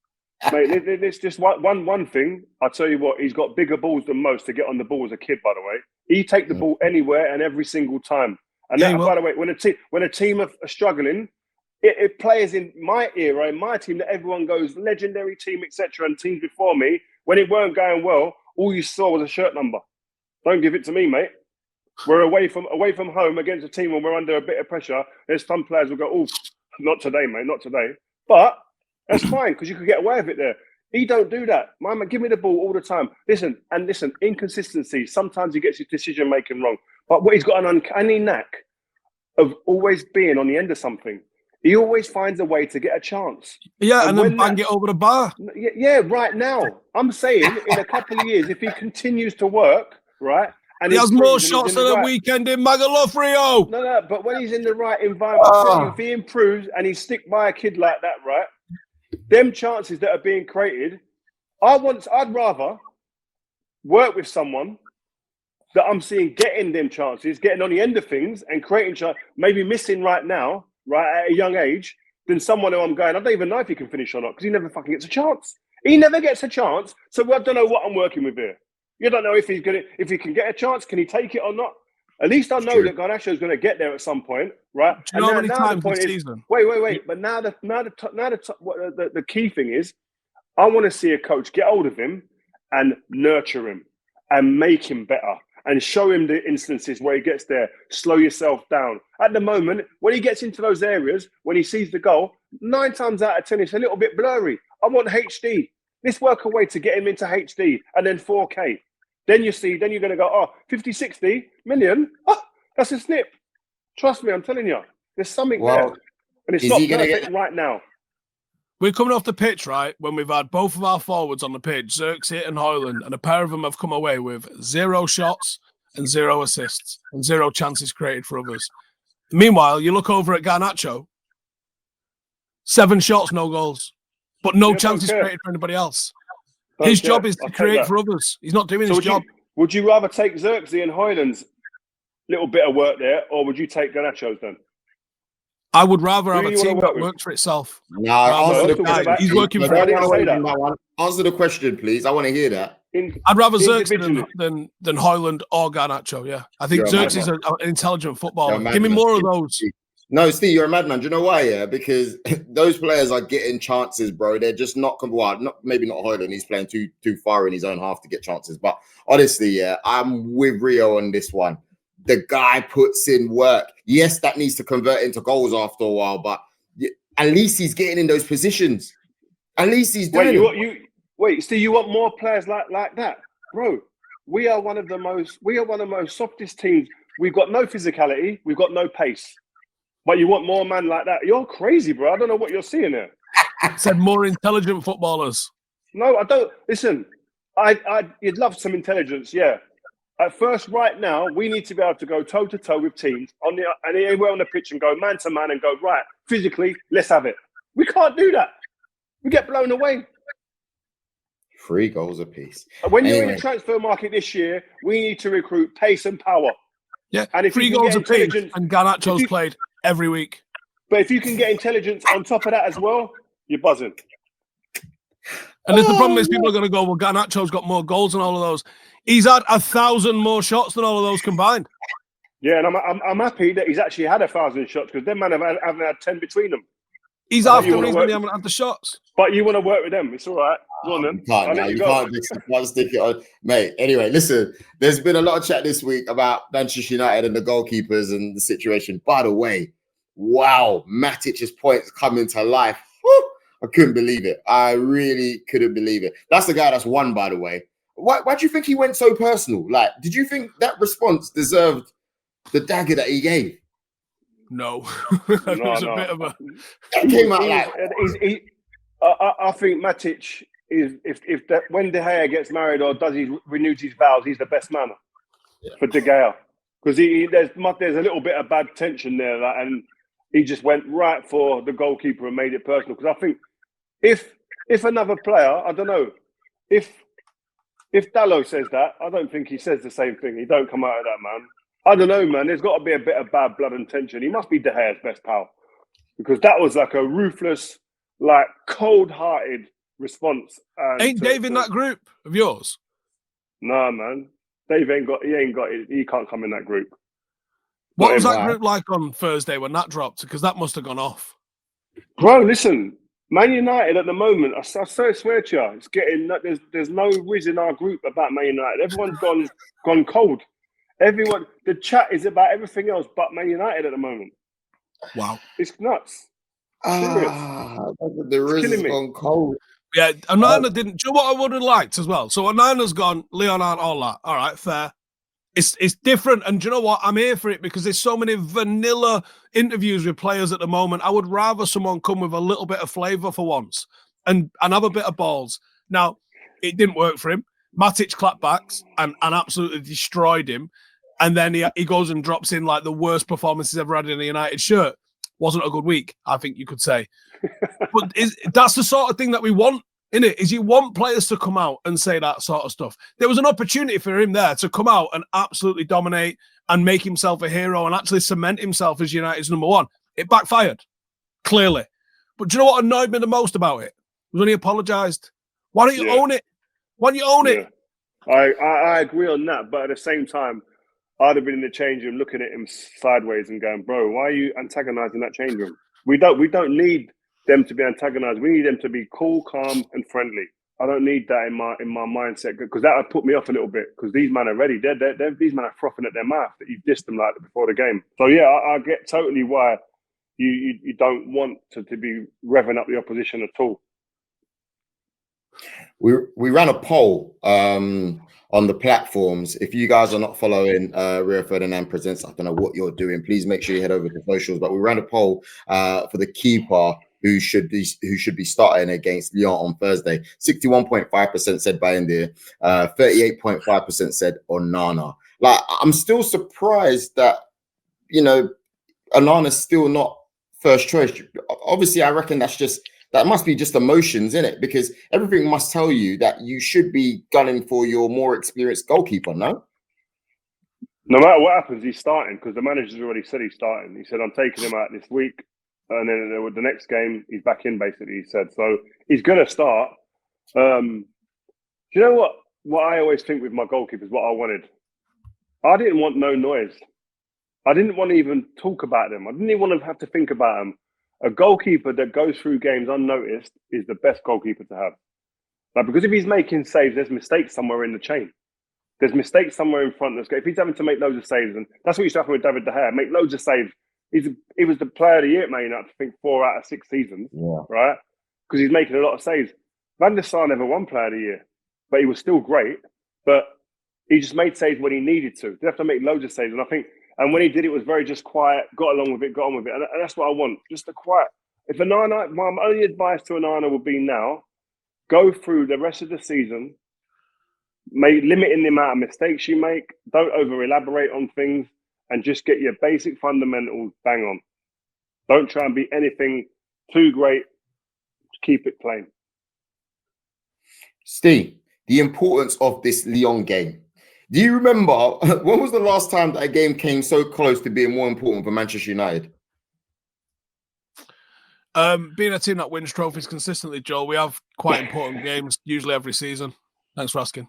Mate, it's just one thing. I'll tell you what, he's got bigger balls than most to get on the ball as a kid, by the way. He take the ball anywhere and every single time. And by the way, when a team are struggling, it players in my era, in my team, that everyone goes legendary team, etc., and teams before me, when it weren't going well, all you saw was a shirt number. Don't give it to me, mate. We're away from home against a team when we're under a bit of pressure. There's some players who go, "Oh, not today, mate, not today." But that's fine because you could get away with it there. He don't do that. My man, give me the ball all the time. Listen, inconsistency. Sometimes he gets his decision making wrong, but what he's got an uncanny knack of always being on the end of something. He always finds a way to get a chance. Yeah, and then bang it over the bar. Yeah, right now. I'm saying in a couple of years, if he continues to work, right? And he has more shots than a weekend in Magaluf, No, but when he's in the right environment, if he improves and he stick by a kid like that, right? Them chances that are being created, I'd rather work with someone that I'm seeing getting them chances, getting on the end of things and creating chances, maybe missing right now, right, at a young age, than someone who I'm going, I don't even know if he can finish or not because he never fucking gets a chance. He never gets a chance, so I don't know what I'm working with here. You don't know if he can get a chance, can he take it or not? At least I know that Garnacho is going to get there at some point, right? Do you know how many times this season? Wait. But now the key thing is, I want to see a coach get hold of him and nurture him and make him better and show him the instances where he gets there. Slow yourself down. At the moment, when he gets into those areas, when he sees the goal, 9 times out of 10, it's a little bit blurry. I want HD. Let's work a way to get him into HD and then 4K. Then you're going to go, 50, 60 million? Oh, that's a snip. Trust me, I'm telling you. There's something there. And it's not perfect right now. We're coming off the pitch, right, when we've had both of our forwards on the pitch, Xerxes and Højlund, and a pair of them have come away with 0 shots and 0 assists and 0 chances created for others. Meanwhile, you look over at Garnacho, 7 shots, no goals, but no chances created for anybody else. His job is to create for others. He's not doing his job. Would you rather take Xerxes and Højlund's little bit of work there, or would you take Garnacho's then? I would rather have a team that works for itself. No, answer the question. He's working for it. Answer the question, please. I want to hear that. I'd rather Xerxes than Højlund or Garnacho, yeah. I think Xerxes is an intelligent footballer. Give me more of those. No, Steve, you're a madman. Do you know why? Yeah, because those players are getting chances, bro. They're just not maybe not Højlund. He's playing too far in his own half to get chances. But honestly, yeah, I'm with Rio on this one. The guy puts in work. Yes, that needs to convert into goals after a while, but at least he's getting in those positions. At least he's doing it. Steve, you want more players like that? Bro, we are one of the most softest teams. We've got no physicality. We've got no pace. But you want more man like that? You're crazy, bro. I don't know what you're seeing there. Said more intelligent footballers. No, I don't. Listen, you'd love some intelligence, yeah. At first, right now, we need to be able to go toe-to-toe with teams anywhere on the pitch and go man-to-man and go, right, physically, let's have it. We can't do that. We get blown away. 3 goals apiece. When you're in the transfer market this year, we need to recruit pace and power. Yeah, and if 3 goals apiece, and Garnacho's played every week. But if you can get intelligence on top of that as well, you're buzzing. And the problem is people are going to go, well, Garnacho's got more goals than all of those. He's had 1,000 more shots than all of those combined. Yeah, and I'm happy that he's actually had 1,000 shots because them man haven't had 10 between them. He's after the reason he haven't had the shots. But you want to work with them. It's all right. Go on, then. You can't stick it on. Mate, anyway, listen, there's been a lot of chat this week about Manchester United and the goalkeepers and the situation. By the way, wow, Matic's points coming to life. Woo! I couldn't believe it. I really couldn't believe it. That's the guy that's won, by the way. Why do you think he went so personal? Like, did you think that response deserved the dagger that he gave? No. It was a bit of a... That came out like... I think Matic is, when De Gea gets married or renews his vows, he's the best man for De Gea. Because there's a little bit of bad tension there, and he just went right for the goalkeeper and made it personal. Because I think if another player, I don't know, if Dalot says that, I don't think he says the same thing. He don't come out of that, man. I don't know, man. There's got to be a bit of bad blood and tension. He must be De Gea's best pal. Because that was like a ruthless, like cold-hearted response. Ain't Dave in that group of yours? Nah, man. Dave he can't come in that group. What was that group like on Thursday when that dropped? Because that must have gone off. Bro, listen. Man United at the moment, I swear to you, it's getting there's no whiz in our group about Man United. Everyone's gone cold. The chat is about everything else but Man United at the moment. Wow, it's nuts. The riz has gone cold. Yeah, Onana didn't. Do you know what I would have liked as well? So Onana's gone, Lyon aren't all that. All right, fair. It's different, and do you know what? I'm here for it because there's so many vanilla interviews with players at the moment. I would rather someone come with a little bit of flavour for once and have a bit of balls. Now, it didn't work for him. Matic clapped backs and absolutely destroyed him, and then he goes and drops in like the worst performance he's ever had in a United shirt. Wasn't a good week, I think you could say. But that's the sort of thing that we want. Is you want players to come out and say that sort of stuff. There was an opportunity for him there to come out and absolutely dominate and make himself a hero and actually cement himself as United's number one. It backfired, clearly. But do you know what annoyed me the most about it? Was when he apologised. Why don't you own it? Why don't you own it? I agree on that, but at the same time, I'd have been in the change room looking at him sideways and going, bro, why are you antagonising that change room? We don't need them to be antagonised. We need them to be cool, calm, and friendly. I don't need that in my mindset because that would put me off a little bit because these men are ready. These men are frothing at their mouth that you've dissed them like before the game. So yeah, I get totally why you don't want to be revving up the opposition at all. We ran a poll on the platforms. If you guys are not following Rio Ferdinand Presents, I don't know what you're doing. Please make sure you head over to socials. But we ran a poll for the keeper who should be starting against Lyon on Thursday. 61.5% said Bayindir, 38.5% said Onana. Like, I'm still surprised that, you know, Onana's still not first choice. Obviously, I reckon that must be just emotions, isn't it? Because everything must tell you that you should be gunning for your more experienced goalkeeper, no? No matter what happens, he's starting because the manager's already said he's starting. He said, I'm taking him out this week. And then the next game, he's back in, basically, he said. So he's going to start. Do you know what? What I always think with my goalkeepers, what I wanted? I didn't want no noise. I didn't want to even talk about them. I didn't even want to have to think about them. A goalkeeper that goes through games unnoticed is the best goalkeeper to have. Like, because if he's making saves, there's mistakes somewhere in the chain. There's mistakes somewhere in front. If he's having to make loads of saves, and that's what used to happen with David De Gea, make loads of saves. He was the player of the year at Man United, I think 4 out of 6 seasons, right? Because he's making a lot of saves. Van der Sar never won player of the year, but he was still great. But he just made saves when he needed to. He didn't have to make loads of saves. And when he did, it was very just quiet, got along with it, got on with it. And that's what I want, just the quiet. If Onana, my only advice to Onana would be now, go through the rest of the season, limiting the amount of mistakes you make, don't over-elaborate on things, and just get your basic fundamentals bang on. Don't try and be anything too great. Keep it plain. Steve, the importance of this Lyon game. Do you remember when was the last time that a game came so close to being more important for Manchester United? Being a team that wins trophies consistently, Joel, we have quite important games usually every season. Thanks for asking.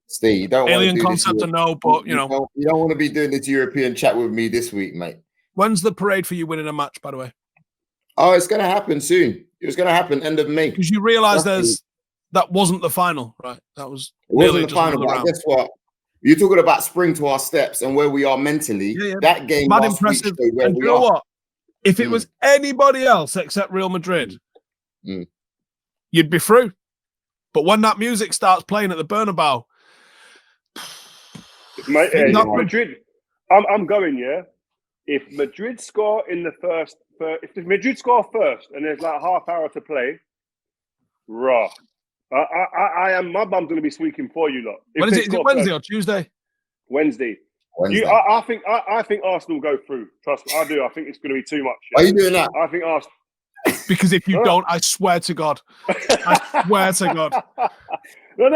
Steve, you don't alien concept to know, but you don't want to be doing this European chat with me this week, mate. When's the parade for you winning a match, by the way? Oh, it's going to happen soon. It was going to happen end of May. Because you realise that wasn't the final, right? It wasn't the final, but guess what? You're talking about spring to our steps and where we are mentally. Yeah. That game mad impressive. And you know what? If it was anybody else except Real Madrid, you'd be through. But when that music starts playing at the Bernabeu, Madrid, I'm going, yeah. If Madrid score in the first, if Madrid score first and there's like half hour to play, raw. I am. My bum's going to be squeaking for you lot. When is it? Is it Wednesday or Tuesday? Wednesday. I think Arsenal go through. Trust me, I do. I think it's going to be too much. Yeah. Are you doing that? I think Arsenal. Because if you don't, I swear to God. I swear to God. No.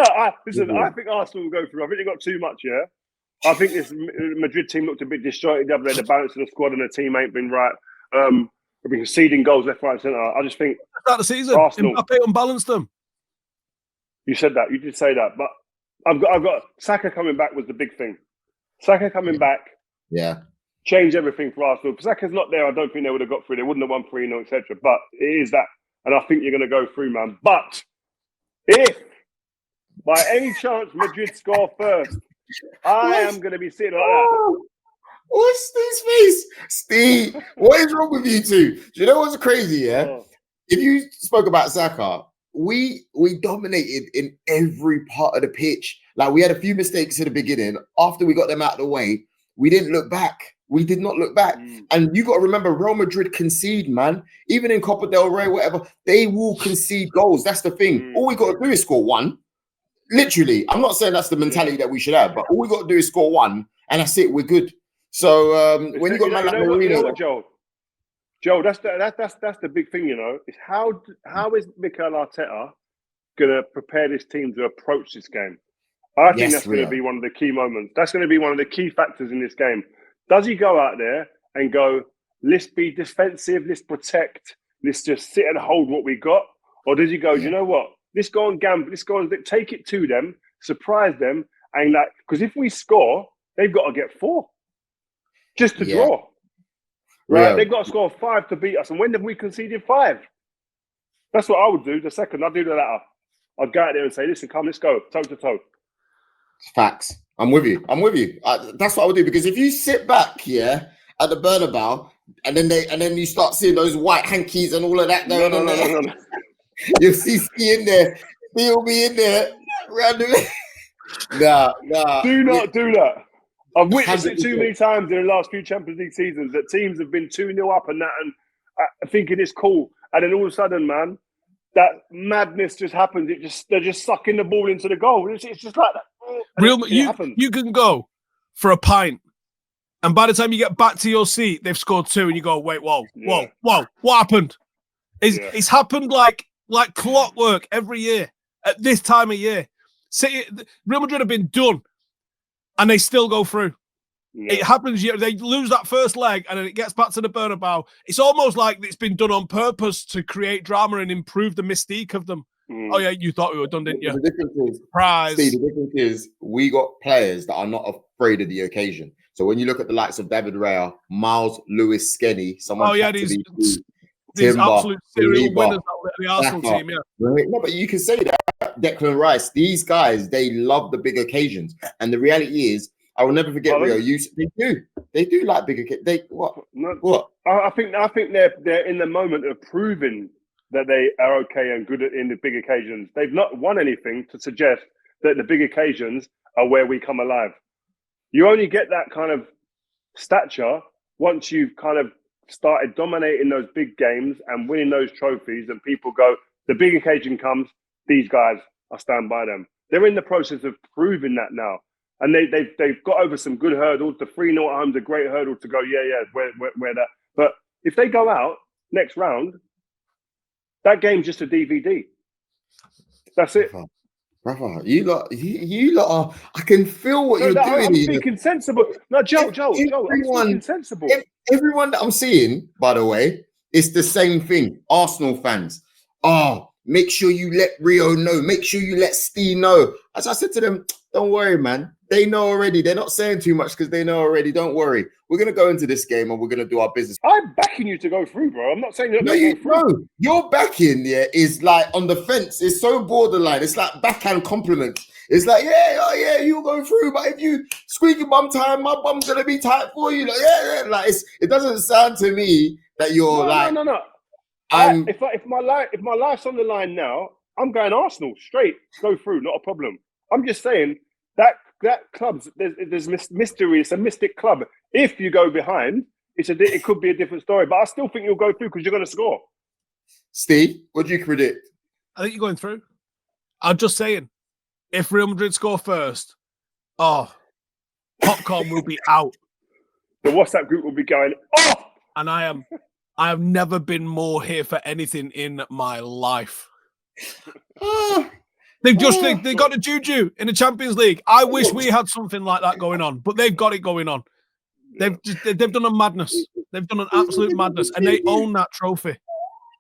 Listen, I think Arsenal will go through. I think they got too much. Yeah. I think this Madrid team looked a bit disjointed the other day. The balance of the squad and the team ain't been right. They've been conceding goals left, right, and centre. I just think start the season, Arsenal Mbappe unbalanced them. You said that. You did say that. But I've got Saka coming back was the big thing. Saka coming back, changed everything for Arsenal. If Saka's not there, I don't think they would have got through. They wouldn't have won 3-0, etc. But it is that, and I think you're going to go through, man. But if by any chance Madrid score first, I am going to be sitting like that. What's Steve's face? Steve, what is wrong with you two? Do you know what's crazy, yeah? If you spoke about Saka, we dominated in every part of the pitch. Like, we had a few mistakes at the beginning. After we got them out of the way, we didn't look back. We did not look back. And you got to remember, Real Madrid concede, man. Even in Copa del Rey, whatever, they will concede goals. That's the thing. All we got to do is score one. Literally, I'm not saying that's the mentality that we should have, but all we got to do is score one, and that's it. We're good. So when you got man like Marino, you know what, Joel, that's the big thing. You know, is how is Mikel Arteta going to prepare this team to approach this game? I think that's going to be one of the key moments. That's going to be one of the key factors in this game. Does he go out there and go, let's be defensive, let's protect, let's just sit and hold what we got? Or does he go, you know what? Let's go and gamble, let's go and take it to them, surprise them, and like, because if we score, they've got to get 4 just to draw. Right? They've got to score 5 to beat us. And when have we conceded 5? That's what I would do. The second, I'd do the latter. I'd go out there and say, listen, come, let's go, toe to toe. Facts. I'm with you. That's what I would do. Because if you sit back, at the Bernabeu, and then you start seeing those white hankies and all of that going on there. No. You'll see Ste in there. Ste will be in there randomly. Nah. Do not do that. I've witnessed it 100%. too many times in the last few Champions League seasons that teams have been 2-0 up and that, and thinking it's cool, and then all of a sudden, man, that madness just happens. They're just sucking the ball into the goal. It's just like that. You can go for a pint, and by the time you get back to your seat, they've scored 2, and you go, wait, whoa, what happened? It's happened like clockwork every year at this time of year. Real Madrid have been done, and they still go through. Yeah. It happens. They lose that first leg, and then it gets back to the Bernabeu. It's almost like it's been done on purpose to create drama and improve the mystique of them. Oh yeah, you thought we were done, didn't you? The difference is, Surprise. Steve, the difference is we got players that are not afraid of the occasion. So when you look at the likes of David Raya, Miles, Lewis, Skenny, these absolute serial winners of the Arsenal team, yeah. No, but you can say that. Declan Rice, these guys, they love the big occasions. And the reality is, I will never forget Rio. They do like big occasions. What? I think they're in the moment of proving that they are okay and good in the big occasions. They've not won anything to suggest that the big occasions are where we come alive. You only get that kind of stature once you've kind of started dominating those big games and winning those trophies, and people go, the big occasion comes, these guys, I stand by them. They're in the process of proving that now. And they've got over some good hurdles. The 3-0 at home's a great hurdle to go, where that. But if they go out next round, that game's just a DVD. That's it. Brother, you lot are, I can feel what you're doing. I'm speaking sensible. No, Joel, I'm speaking sensible. Everyone that I'm seeing, by the way, it's the same thing. Arsenal fans. Make sure you let Rio know. Make sure you let Ste know. As I said to them, don't worry, man. They know already. They're not saying too much because they know already. Don't worry. We're going to go into this game and we're going to do our business. I'm backing you to go through, bro. I'm not saying you're not going to go through. No, your backing is like on the fence. It's so borderline. It's like backhand compliments. It's like, you'll go through. But if you squeak your bum time, my bum's going to be tight for you. Like, Like, it doesn't sound to me that you're No. If my life's on the line now, I'm going Arsenal straight, go through, not a problem. I'm just saying that club's there's mystery. It's a mystic club. If you go behind, it could be a different story. But I still think you'll go through because you're going to score. Steve, what do you predict? I think you're going through. I'm just saying, if Real Madrid score first, popcorn will be out. The WhatsApp group will be going off. And I have never been more here for anything in my life. They got a juju in the Champions League. I wish we had something like that going on, but they've got it going on. They've done a madness. They've done an absolute madness, and they own that trophy.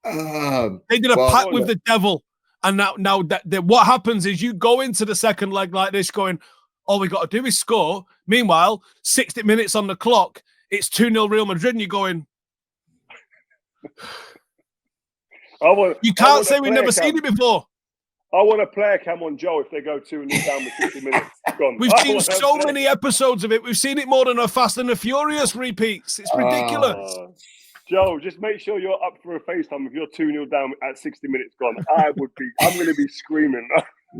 They did a pact with the devil, and now what happens is you go into the second leg like this, going, all we got to do is score. Meanwhile, 60 minutes on the clock, it's 2-0 Real Madrid, and you're going. You can't say we've never seen it before. I want a player cam on Joe if they go 2-0 down with 60 minutes. Gone. We've seen so many episodes of it. We've seen it more than a Fast and the Furious repeats. It's ridiculous. Joe, just make sure you're up for a FaceTime if you're 2-0 down at 60 minutes gone. I'm going to be screaming.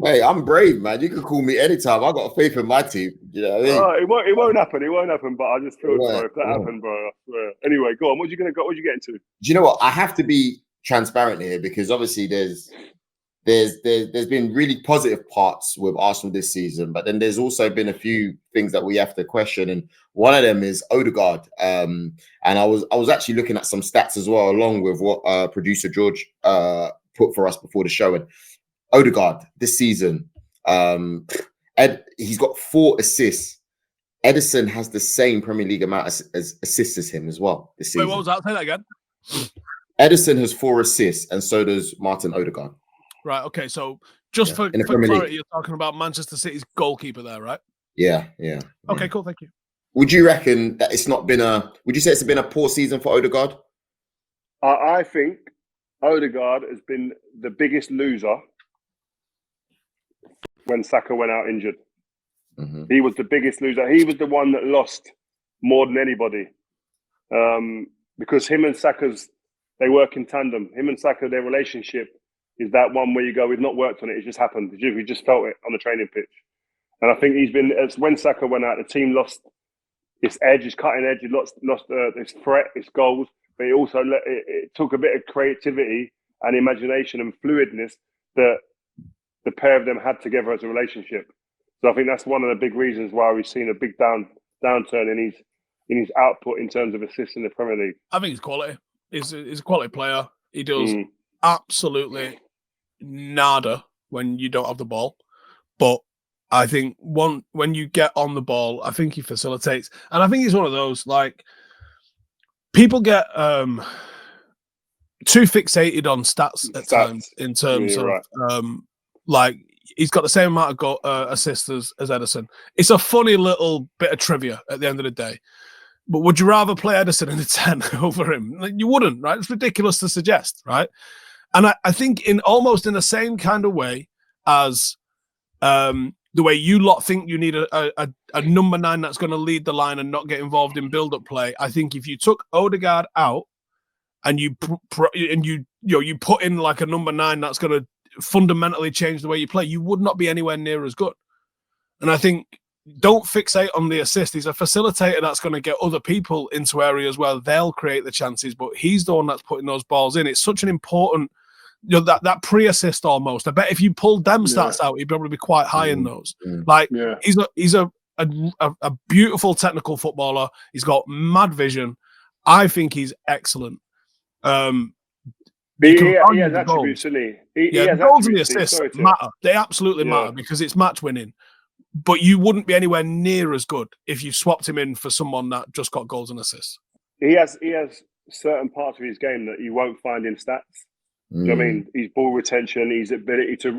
Hey, I'm brave, man. You can call me anytime. I got faith in my team. You know what I mean? It won't happen. It won't happen. But I just feel sorry if that happened, bro. I swear. Anyway, go on. What you getting to? Do you know what? I have to be transparent here because obviously there's been really positive parts with Arsenal this season, but then there's also been a few things that we have to question, and one of them is Odegaard. And I was actually looking at some stats as well, along with what producer George put for us before the show. And Odegaard this season, he's got 4 assists. Edison has the same Premier League amount as assists as him as well this season. Wait, what was that? Say that again. Edison has 4 assists, and so does Martin Odegaard. Right. Okay. So just for clarity, you're talking about Manchester City's goalkeeper there, right? Yeah. Okay. Cool. Thank you. Would you reckon that it's not been would you say it's been a poor season for Odegaard? I think Odegaard has been the biggest loser when Saka went out injured. Mm-hmm. He was the biggest loser. He was the one that lost more than anybody. because him and they work in tandem. Him and Saka, their relationship is that one where you go, we've not worked on it, it just happened. We just felt it on the training pitch. And I think when Saka went out, the team lost its edge, its cutting edge, it lost its threat, its goals, but it also it took a bit of creativity and imagination and fluidness that the pair of them had together as a relationship. So I think that's one of the big reasons why we've seen a big downturn in his output in terms of assists in the Premier League. I think he's quality. He's a quality player. He does absolutely nada when you don't have the ball. But I think when you get on the ball, I think he facilitates. And I think he's one of those, like, people get too fixated on stats at times in terms of, like, he's got the same amount of assists as Ederson. It's a funny little bit of trivia at the end of the day. But would you rather play Ederson in the 10 over him? Like, you wouldn't, right? It's ridiculous to suggest, right? And I think almost in the same kind of way as the way you lot think you need a number 9 that's going to lead the line and not get involved in build-up play. I think if you took Odegaard out and you put in like a number 9 that's going to fundamentally change the way you play, you would not be anywhere near as good. And I think don't fixate on the assist. He's a facilitator that's going to get other people into areas where they'll create the chances, but he's the one that's putting those balls in. It's such an important, that pre-assist almost. I bet if you pulled them stats out, he'd probably be quite high in those. Like, he's a beautiful technical footballer. He's got mad vision. I think he's excellent. He has attributes, isn't he? The goals and the assists matter. They absolutely matter because it's match winning. But you wouldn't be anywhere near as good if you swapped him in for someone that just got goals and assists. He has certain parts of his game that you won't find in stats. Do you know what I mean? His ball retention, his ability to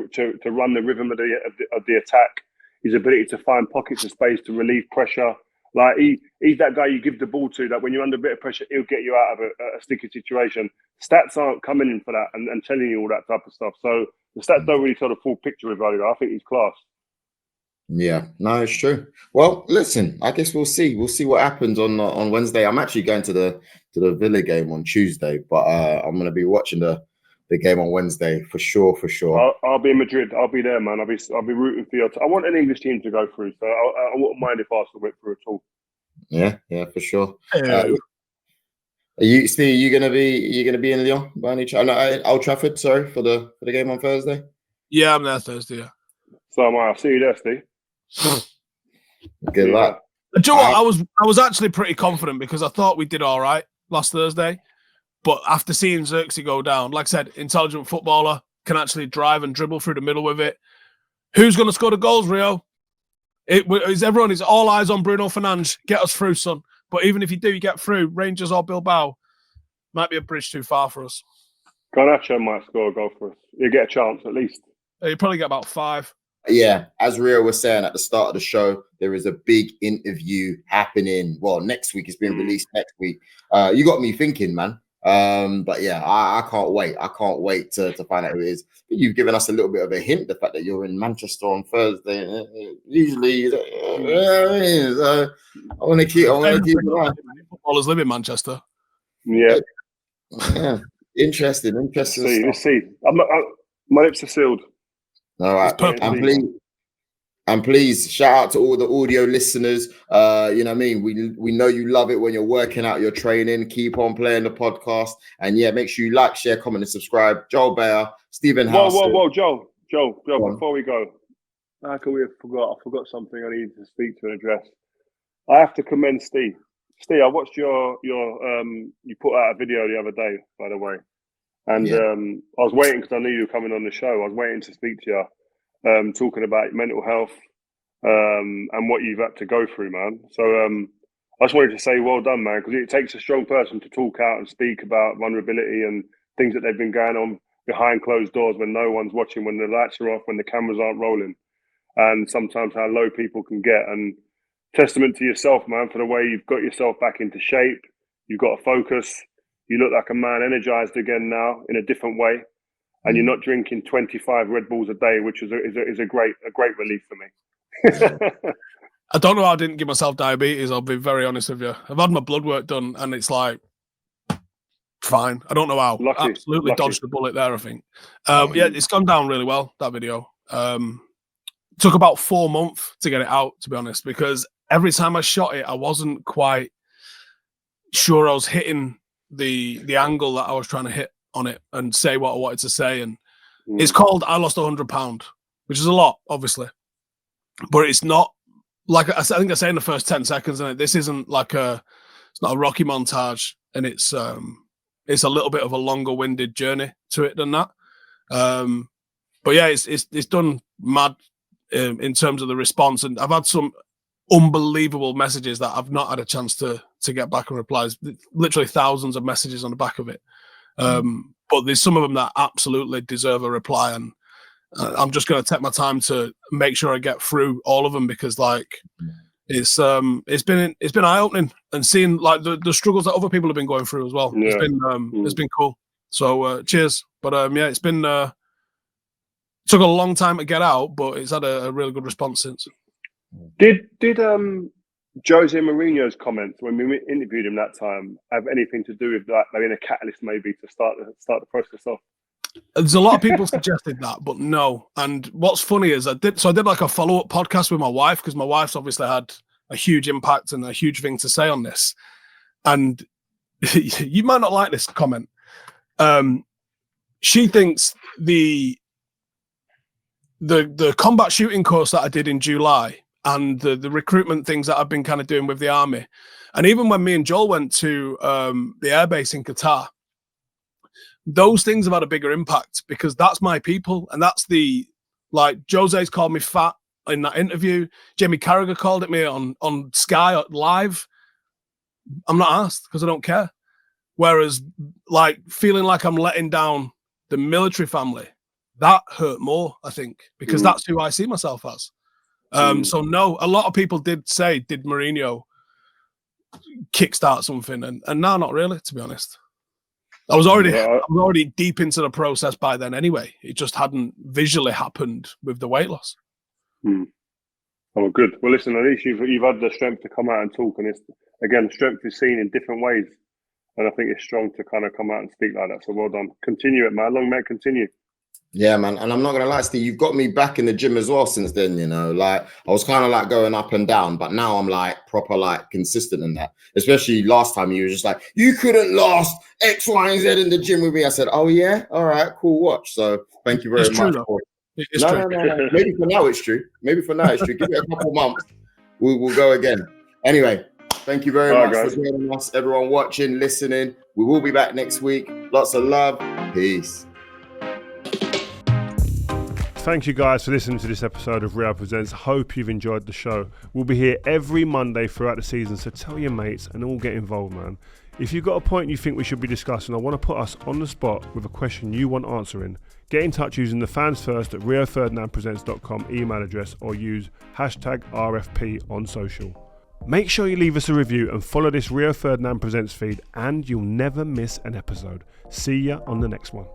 run the rhythm of the attack, his ability to find pockets of space to relieve pressure. Like, he's that guy you give the ball to, that when you're under a bit of pressure, he'll get you out of a sticky situation. Stats aren't coming in for that and telling you all that type of stuff. So the stats don't really tell the full picture with Odegaard. I think he's class. Yeah, no, it's true. Well, listen, I guess we'll see. We'll see what happens on Wednesday. I'm actually going to the Villa game on Tuesday, but I'm going to be watching the game on Wednesday for sure. I'll be in Madrid. I'll be there, man. I'll be rooting for you. I want an English team to go through, so I wouldn't mind if Arsenal went through at all. Yeah, for sure. Are you gonna be in Lyon by any chance? No, Old Trafford. Sorry for the game on Thursday. Yeah, I'm there Thursday. Yeah. So am I. I'll see you there, Steve. Good luck. Do you know what? I was actually pretty confident because I thought we did all right last Thursday. But after seeing Xerxes go down, like I said, intelligent footballer, can actually drive and dribble through the middle with it. Who's going to score the goals, Rio? It's all eyes on Bruno Fernandes. Get us through, son. But even if you do, you get through, Rangers or Bilbao, might be a bridge too far for us. Garnacho might score a goal for us. You get a chance at least. You probably get about 5. Yeah, as Rio was saying at the start of the show, there is a big interview happening. Well, next week. It's being released next week. You got me thinking, man. But yeah, I can't wait. I can't wait to find out who it is. You've given us a little bit of a hint, the fact that you're in Manchester on Thursday. Usually, I want to keep it on. Footballers live in Manchester. Yeah. Interesting. Let's see. My lips are sealed. All right, and please shout out to all the audio listeners. You know what I mean? We know you love it when you're working out your training. Keep on playing the podcast, and yeah, make sure you like, share, comment, and subscribe. Joel Bayer, Stephen House. Whoa, Joel. Before we go, how can we have forgot? I forgot something I needed to speak to and address. I have to commend Ste. Ste, I watched your you put out a video the other day, by the way. And I was waiting because I knew you were coming on the show. I was waiting to speak to you, talking about mental health and what you've had to go through, man. So I just wanted to say well done, man, because it takes a strong person to talk out and speak about vulnerability and things that they've been going on behind closed doors when no one's watching, when the lights are off, when the cameras aren't rolling, and sometimes how low people can get. And testament to yourself, man, for the way you've got yourself back into shape. You've got to focus. You look like a man energized again now in a different way, and you're not drinking 25 Red Bulls a day, which is a great relief for me. I don't know how I didn't give myself diabetes. I'll be very honest with you. I've had my blood work done, and it's like fine. I don't know how. Absolutely dodged the bullet there, I think. Yeah, it's gone down really well, that video. Took about 4 months to get it out, to be honest, because every time I shot it, I wasn't quite sure I was hitting the angle that I was trying to hit on it and say what I wanted to say. And it's called I Lost £100, which is a lot, obviously. But it's not, like I think I say in the first 10 seconds, and this isn't like it's not a Rocky montage, and it's a little bit of a longer winded journey to it than that. But yeah, it's done mad in terms of the response, and I've had some unbelievable messages that I've not had a chance to get back and replies. Literally thousands of messages on the back of it. But there's some of them that absolutely deserve a reply, and I'm just going to take my time to make sure I get through all of them, because like it's been eye-opening, and seeing like the struggles that other people have been going through as well. Yeah. It's been cool. So cheers. But yeah, it's been took a long time to get out, but it's had a really good response since. Did Jose Mourinho's comments when we interviewed him that time have anything to do with that being a catalyst maybe to start the process off? There's a lot of people suggested that, but no. And what's funny is I did like a follow-up podcast with my wife, because my wife's obviously had a huge impact and a huge thing to say on this. And you might not like this comment. She thinks the combat shooting course that I did in July and the recruitment things that I've been kind of doing with the army, and even when me and Joel went to the airbase in Qatar, those things have had a bigger impact, because that's my people, and that's like Jose's called me fat in that interview. Jamie Carragher called at me on Sky Live. I'm not asked because I don't care. Whereas like feeling like I'm letting down the military family, that hurt more, I think, because that's who I see myself as. So no, a lot of people did say, did Mourinho kickstart something? And no, not really, to be honest. I was already deep into the process by then anyway. It just hadn't visually happened with the weight loss. Oh, good. Well, listen, at least you've had the strength to come out and talk, and it's, again, strength is seen in different ways, and I think it's strong to kind of come out and speak like that. So well done. Continue it, man. Long may it continue. Yeah, man. And I'm not going to lie, Steve, you've got me back in the gym as well since then, you know. Like, I was kind of like going up and down, but now I'm like proper, like consistent in that. Especially last time you were just like, you couldn't last X, Y, and Z in the gym with me. I said, oh, yeah? All right, cool, watch. So thank you very much. It's true. No. Maybe for now it's true. Give it a couple months. We'll go again. Anyway, thank you very much for joining us, everyone watching, listening. We will be back next week. Lots of love. Peace. Thank you guys for listening to this episode of Real Presents. Hope you've enjoyed the show. We'll be here every Monday throughout the season, so tell your mates and all get involved, man. If you've got a point you think we should be discussing or want to put us on the spot with a question you want answering, get in touch using the fans first at rioferdinandpresents.com email address, or use hashtag RFP on social. Make sure you leave us a review and follow this Rio Ferdinand Presents feed, and you'll never miss an episode. See ya on the next one.